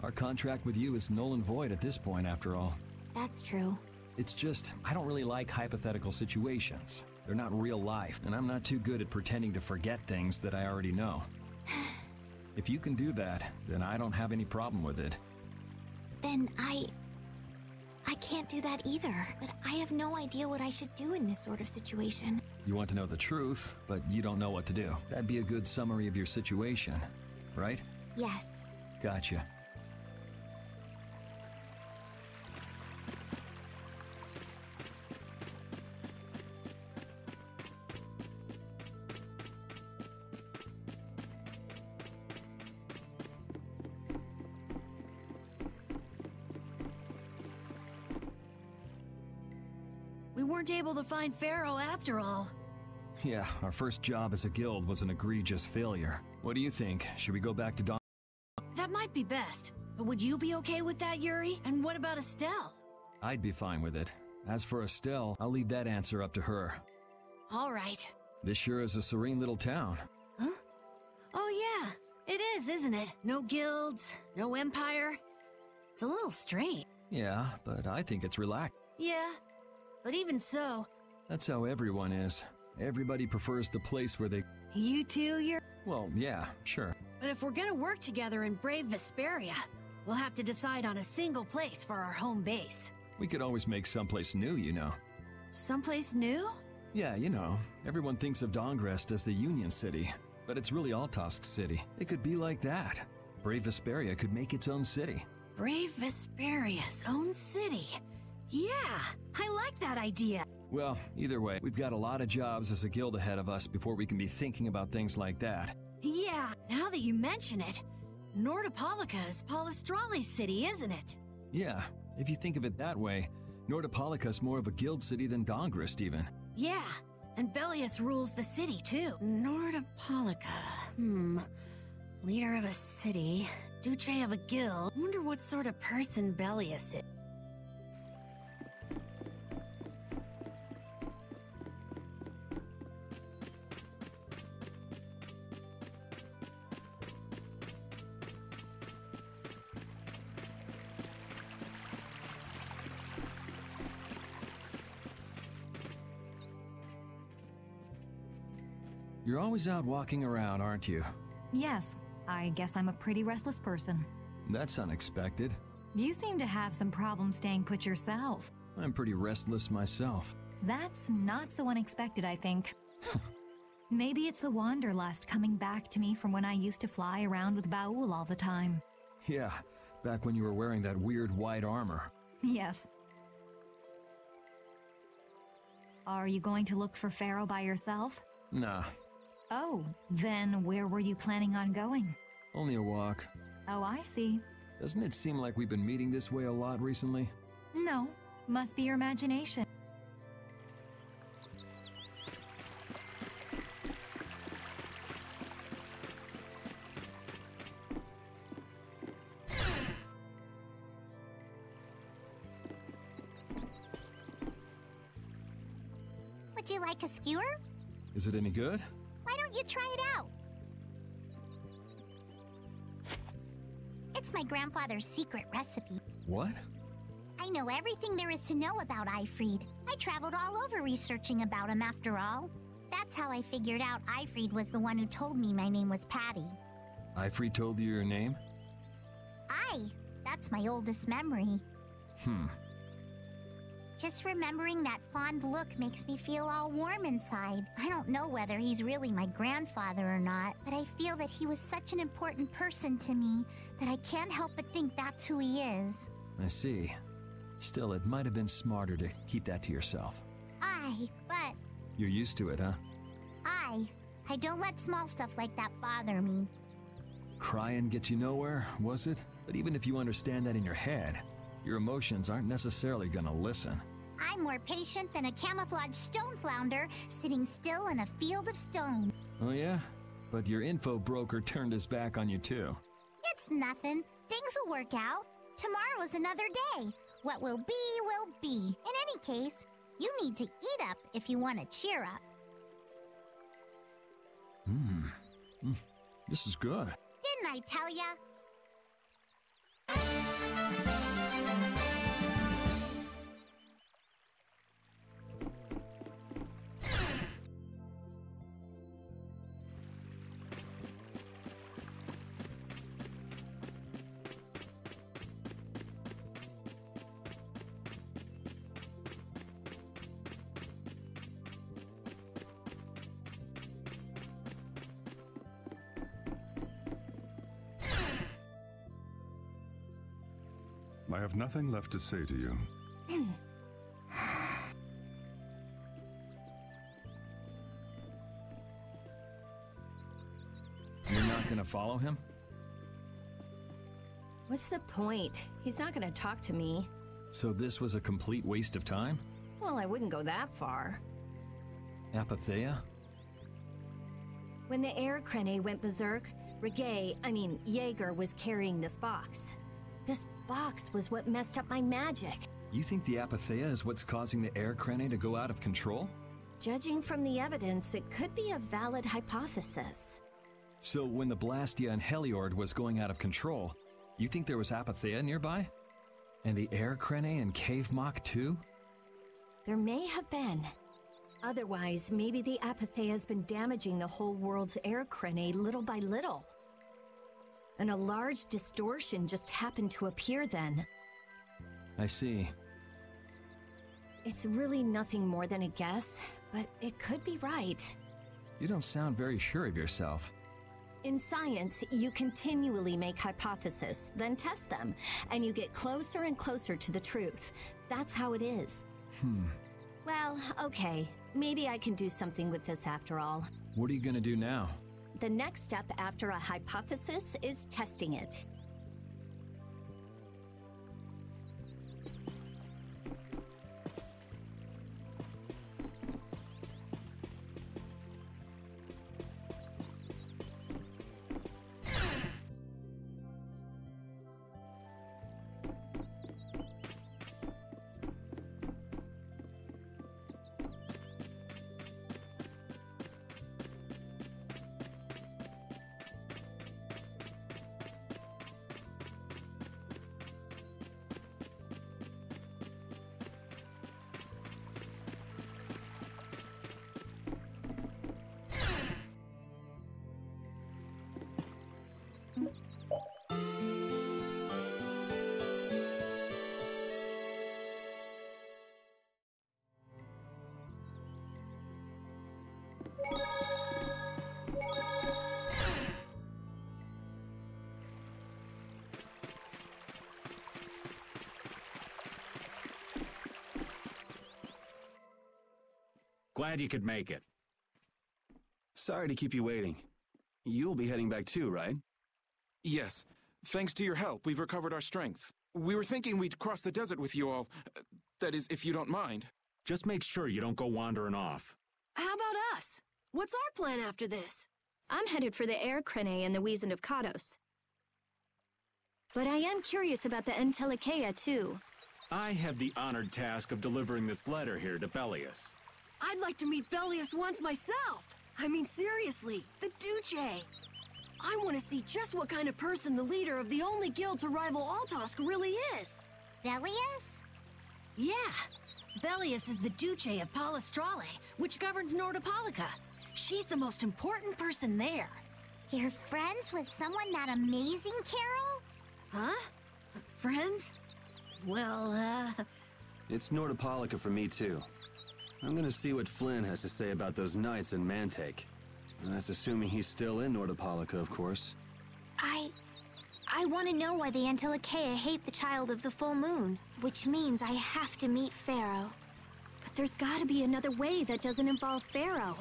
Our contract with you is null and void at this point, after all. That's true. It's just, I don't really like hypothetical situations. They're not real life, and I'm not too good at pretending to forget things that I already know. If you can do that, then I don't have any problem with it. Then I can't do that either, but I have no idea what I should do in this sort of situation. You want to know the truth, but you don't know what to do. That'd be a good summary of your situation, right? Yes. Gotcha. We weren't able to find Pharaoh after all. Yeah, our first job as a guild was an egregious failure. What do you think? Should we go back to Don? That might be best. But would you be okay with that, Yuri? And what about Estelle? I'd be fine with it. As for Estelle, I'll leave that answer up to her. All right. This sure is a serene little town. Huh? Oh yeah, it is, isn't it? No guilds, no empire. It's a little strange. Yeah, but I think it's relaxed. Yeah, but even so... That's how everyone is. Everybody prefers the place where they... You too, Yuri? Well, yeah, sure. But if we're gonna work together and brave Vesperia, we'll have to decide on a single place for our home base. We could always make someplace new, you know. Someplace new? Yeah, you know, everyone thinks of Dongrest as the Union City, but it's really Altosk City. It could be like that. Brave Vesperia could make its own city. Brave Vesperia's own city. Yeah, I like that idea. Well, either way, we've got a lot of jobs as a guild ahead of us before we can be thinking about things like that. Yeah, now that you mention it, Nordopolica is Palestrale's city, isn't it? Yeah, if you think of it that way, Nordopolica's more of a guild city than Dongrest even. Yeah, and Bellius rules the city too. Nordopolica, leader of a city, Duce of a guild. Wonder what sort of person Bellius is. You're always out walking around, aren't you? Yes, I guess I'm a pretty restless person. That's unexpected. You seem to have some problems staying put yourself. I'm pretty restless myself. That's not so unexpected, I think. Maybe it's the wanderlust coming back to me from when I used to fly around with Baul all the time. Yeah, back when you were wearing that weird white armor. Yes. Are you going to look for Pharaoh by yourself? Nah. Oh, then where were you planning on going? Only a walk. Oh, I see. Doesn't it seem like we've been meeting this way a lot recently? No, must be your imagination. Would you like a skewer? Is it any good? Why don't you try it out? It's my grandfather's secret recipe. What? I know everything there is to know about Eifried. I traveled all over researching about him after all. That's how I figured out Eifried was the one who told me my name was Patty. Eifried told you your name? That's my oldest memory. Just remembering that fond look makes me feel all warm inside. I don't know whether he's really my grandfather or not, but I feel that he was such an important person to me that I can't help but think that's who he is. I see. Still, it might have been smarter to keep that to yourself. But You're used to it, huh? I don't let small stuff like that bother me. Crying gets you nowhere, was it? But even if you understand that in your head, your emotions aren't necessarily gonna listen. I'm more patient than a camouflaged stone flounder sitting still in a field of stone. Oh yeah? But your info broker turned his back on you too. It's nothing. Things will work out. Tomorrow's another day. What will be, will be. In any case, you need to eat up if you want to cheer up. This is good. Didn't I tell ya? I have nothing left to say to you. You're not gonna follow him? What's the point? He's not gonna talk to me. So this was a complete waste of time? Well, I wouldn't go that far. Apatheia? When the air crane went berserk, Jaeger was carrying this box. This box was what messed up my magic. You think the Apatheia is what's causing the air crane to go out of control? Judging from the evidence, it could be a valid hypothesis. So when the Blastia and Heliord was going out of control, you think there was Apatheia nearby? And the air crane and Cave Mock too? There may have been. Otherwise, maybe the Apatheia's been damaging the whole world's air crane little by little. And a large distortion just happened to appear then. I see. It's really nothing more than a guess, but it could be right. You don't sound very sure of yourself. In science, you continually make hypotheses, then test them, and you get closer and closer to the truth. That's how it is. Well, okay. Maybe I can do something with this after all. What are you gonna do now? The next step after a hypothesis is testing it. Glad you could make it. Sorry to keep you waiting. You'll be heading back too, right? Yes. Thanks to your help, we've recovered our strength. We were thinking we'd cross the desert with you all. That is, if you don't mind. Just make sure you don't go wandering off. How about us? What's our plan after this? I'm headed for the air crane and the Wiesen of Kados. But I am curious about the Entelikeia too. I have the honored task of delivering this letter here to Bellius. I'd like to meet Bellius once myself. I mean, seriously, the Duce. I want to see just what kind of person the leader of the only guild to rival Altosk really is. Belius? Yeah. Belius is the Duce of Palestrale, which governs Nordopolica. She's the most important person there. You're friends with someone that amazing, Carol? Huh? Friends? Well, It's Nordopolica for me, too. I'm gonna see what Flynn has to say about those knights in Mantake. That's assuming he's still in Nordopolica, of course. I want to know why the Antilochea hate the child of the full moon, which means I have to meet Pharaoh. But there's gotta be another way that doesn't involve Pharaoh.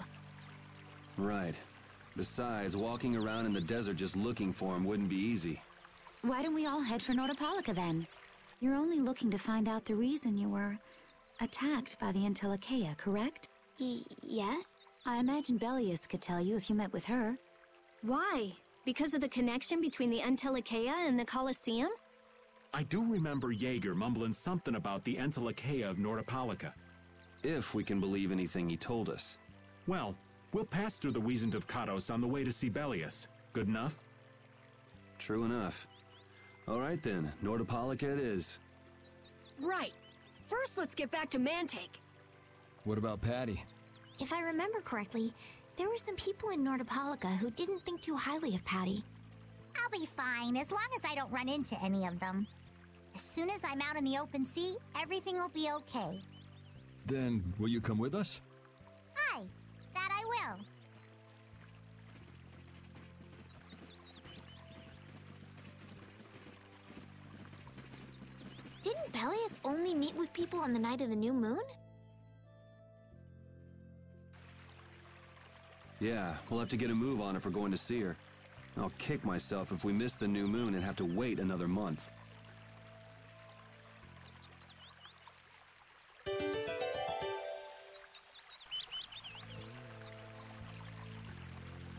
Right. Besides, walking around in the desert just looking for him wouldn't be easy. Why don't we all head for Nordopolica then? You're only looking to find out the reason you were attacked by the Antilochea, correct? Yes? I imagine Belius could tell you if you met with her. Why? Because of the connection between the Antilochea and the Colosseum? I do remember Jaeger mumbling something about the Antilochea of Nordopolica. If we can believe anything he told us. Well, we'll pass through the Wiesent of Kados on the way to see Belius. Good enough? True enough. All right then, Nordopolica it is. right. First, let's get back to Mantake. What about Patty? If I remember correctly, there were some people in Nordopolica who didn't think too highly of Patty. I'll be fine, as long as I don't run into any of them. As soon as I'm out in the open sea, everything will be okay. Then, will you come with us? Aye, that I will. Didn't Belius only meet with people on the night of the new moon? Yeah, we'll have to get a move on if we're going to see her. I'll kick myself if we miss the new moon and have to wait another month.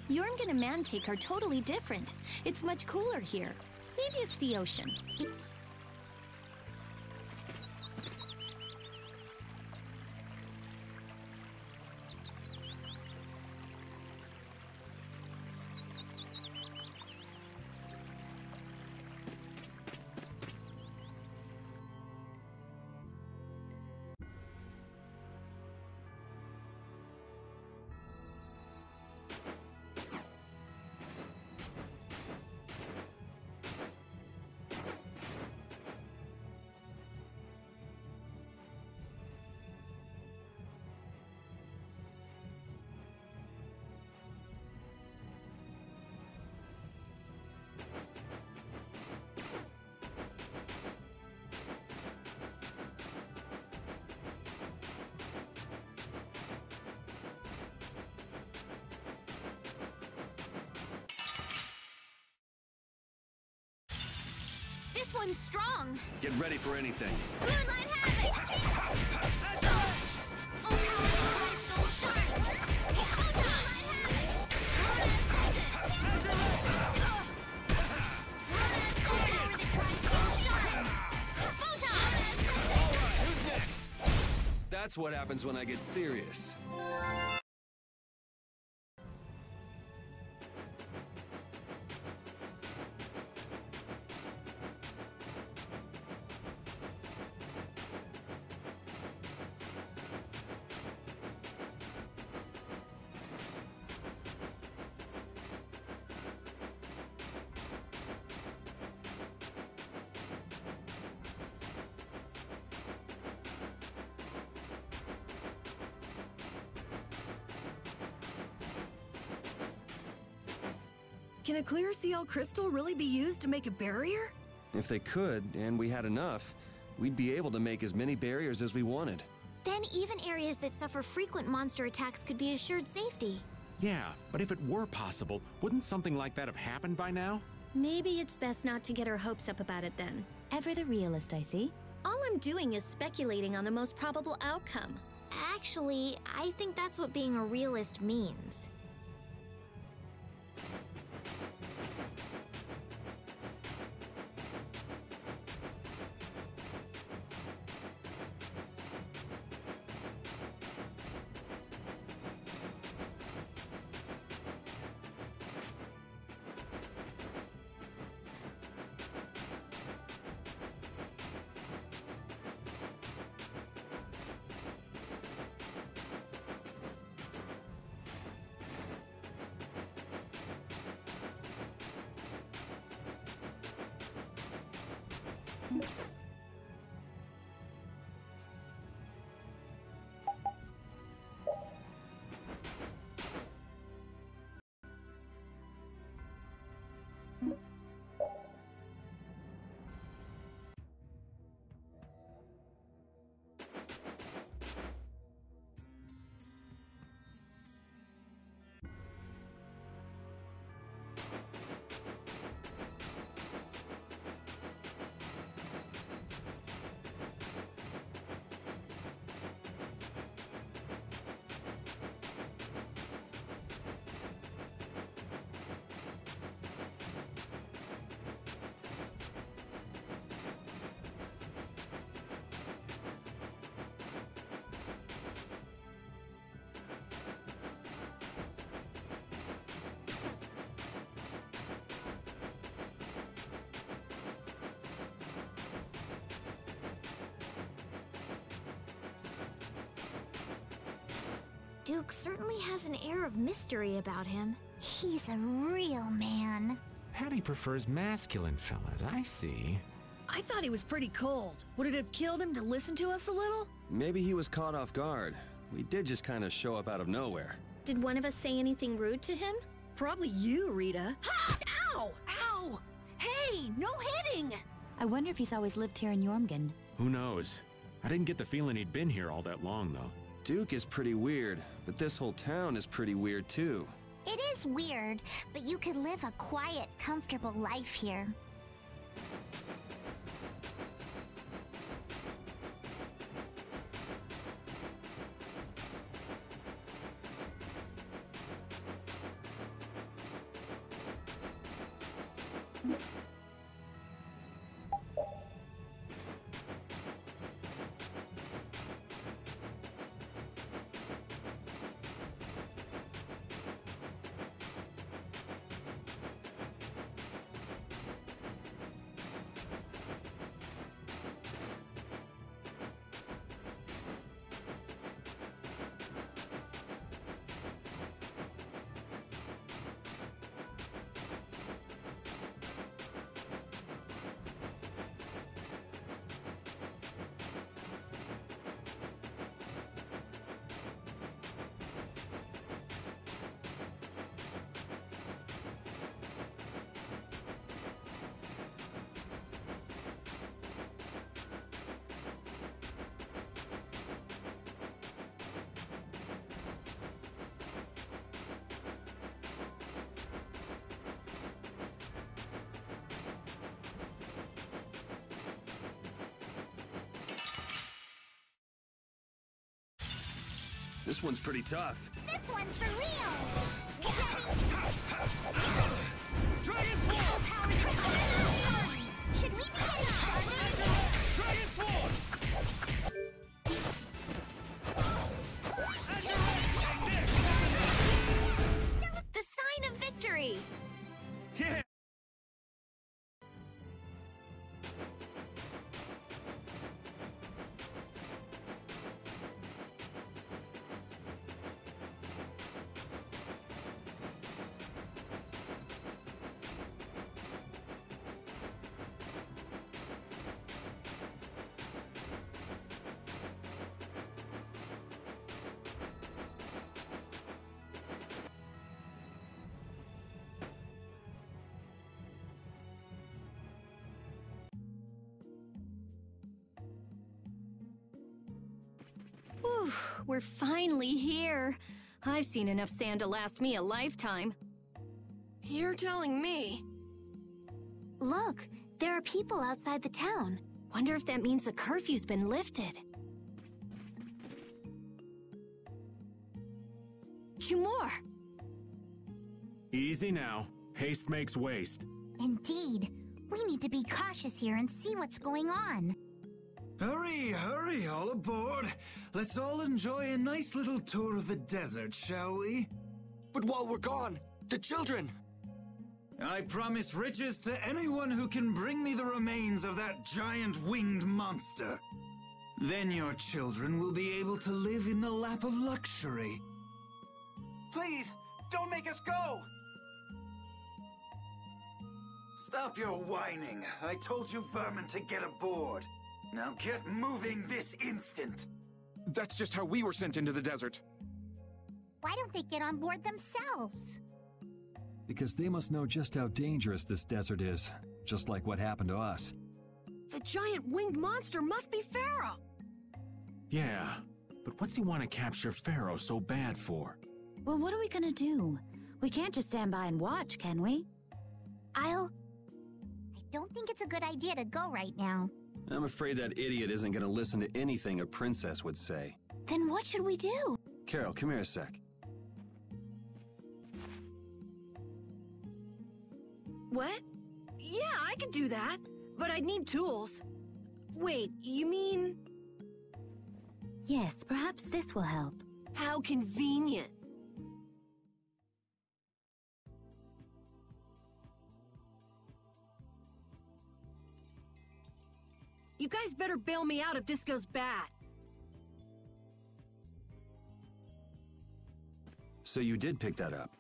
Jormungand and Mantake are totally different. It's much cooler here. Maybe it's the ocean. This one's strong. Get ready for anything. Moonlight has it! Oh, how my soul shine! Who's next? That's what happens when I get serious. Can a clear CL crystal really be used to make a barrier? If they could, and we had enough, we'd be able to make as many barriers as we wanted. Then even areas that suffer frequent monster attacks could be assured safety. Yeah, but if it were possible, wouldn't something like that have happened by now? Maybe it's best not to get our hopes up about it then. Ever the realist, I see. All I'm doing is speculating on the most probable outcome. Actually, I think that's what being a realist means. Duke certainly has an air of mystery about him. He's a real man. Patty prefers masculine fellas, I see. I thought he was pretty cold. Would it have killed him to listen to us a little? Maybe he was caught off guard. We did just kind of show up out of nowhere. Did one of us say anything rude to him? Probably you, Rita. Ha! Ow! Ow! Hey, no hitting! I wonder if he's always lived here in Jormungand. Who knows? I didn't get the feeling he'd been here all that long, though. Duke is pretty weird, but this whole town is pretty weird too. It is weird, but you could live a quiet, comfortable life here. This one's pretty tough. This one's for real! Dragon Sword! Should we be getting started? Dragon Sword! The sign of victory! Yeah! Whew, we're finally here. I've seen enough sand to last me a lifetime. You're telling me? Look, there are people outside the town. Wonder if that means the curfew's been lifted. Kumor! Easy now. Haste makes waste. Indeed. We need to be cautious here and see what's going on. Hurry, hurry, all aboard. Let's all enjoy a nice little tour of the desert, shall we? But while we're gone, the children... I promise riches to anyone who can bring me the remains of that giant winged monster. Then your children will be able to live in the lap of luxury. Please, don't make us go! Stop your whining. I told you vermin to get aboard. Now get moving this instant. That's just how we were sent into the desert. Why don't they get on board themselves? Because they must know just how dangerous this desert is, just like what happened to us. The giant winged monster must be Pharaoh! Yeah, but what's he want to capture Pharaoh so bad for? Well, what are we gonna do? We can't just stand by and watch, can we? I don't think it's a good idea to go right now. I'm afraid that idiot isn't going to listen to anything a princess would say. Then what should we do? Carol, come here a sec. What? Yeah, I could do that, but I'd need tools. Wait, you mean... Yes, perhaps this will help. How convenient. You guys better bail me out if this goes bad. So you did pick that up?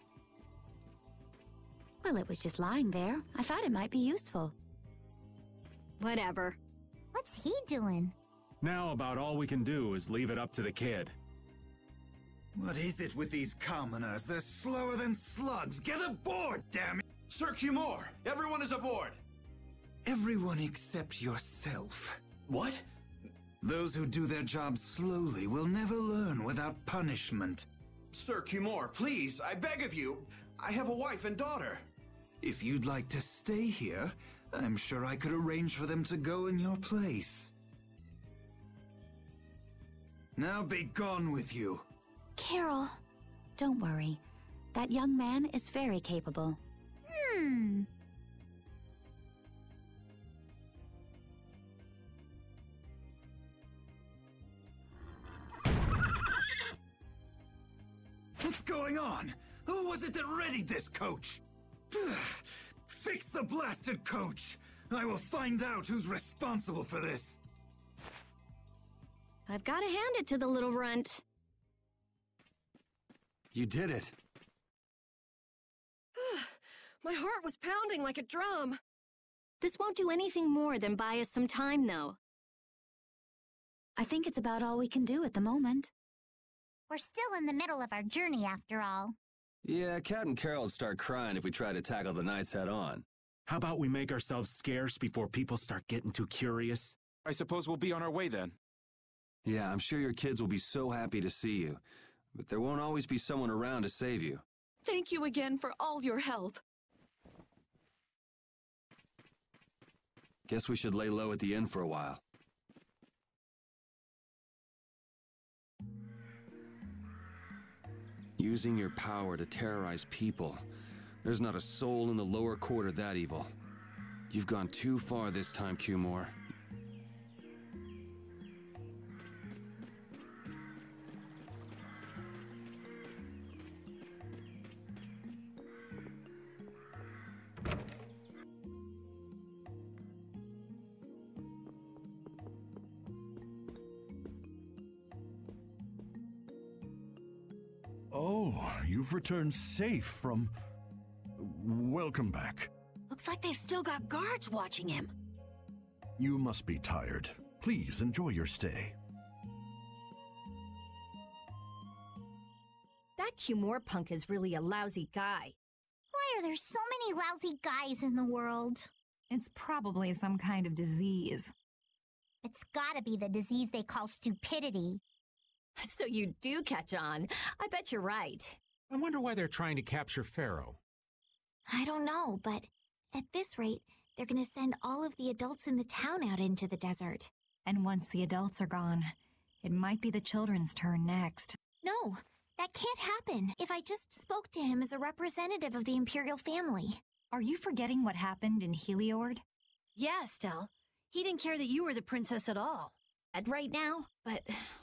Well, it was just lying there. I thought it might be useful. Whatever. What's he doing? Now about all we can do is leave it up to the kid. What is it with these commoners? They're slower than slugs. Get aboard, damn it! Sir Cumore, everyone is aboard! Everyone except yourself. What? Those who do their jobs slowly will never learn without punishment. Sir Cumore, please, I beg of you. I have a wife and daughter. If you'd like to stay here, I'm sure I could arrange for them to go in your place. Now be gone with you. Carol. Don't worry. That young man is very capable. What's going on? Who was it that readied this coach? Fix the blasted coach! I will find out who's responsible for this. I've got to hand it to the little runt. You did it. My heart was pounding like a drum. This won't do anything more than buy us some time, though. I think it's about all we can do at the moment. We're still in the middle of our journey, after all. Yeah, Cat and Carol would start crying if we tried to tackle the knights head on. How about we make ourselves scarce before people start getting too curious? I suppose we'll be on our way then. Yeah, I'm sure your kids will be so happy to see you. But there won't always be someone around to save you. Thank you again for all your help. Guess we should lay low at the inn for a while. Using your power to terrorize people. There's not a soul in the lower quarter that evil. You've gone too far this time, Cumore. Oh, you've returned safe from... Welcome back. Looks like they've still got guards watching him. You must be tired. Please enjoy your stay. That Cumore punk is really a lousy guy. Why are there so many lousy guys in the world? It's probably some kind of disease. It's gotta be the disease they call stupidity. So you do catch on. I bet you're right. I wonder why they're trying to capture Pharaoh. I don't know, but at this rate, they're gonna send all of the adults in the town out into the desert. And once the adults are gone, it might be the children's turn next. No, that can't happen. If I just spoke to him as a representative of the Imperial family. Are you forgetting what happened in Heliord? Yeah, Estelle. He didn't care that you were the princess at all. Right now, but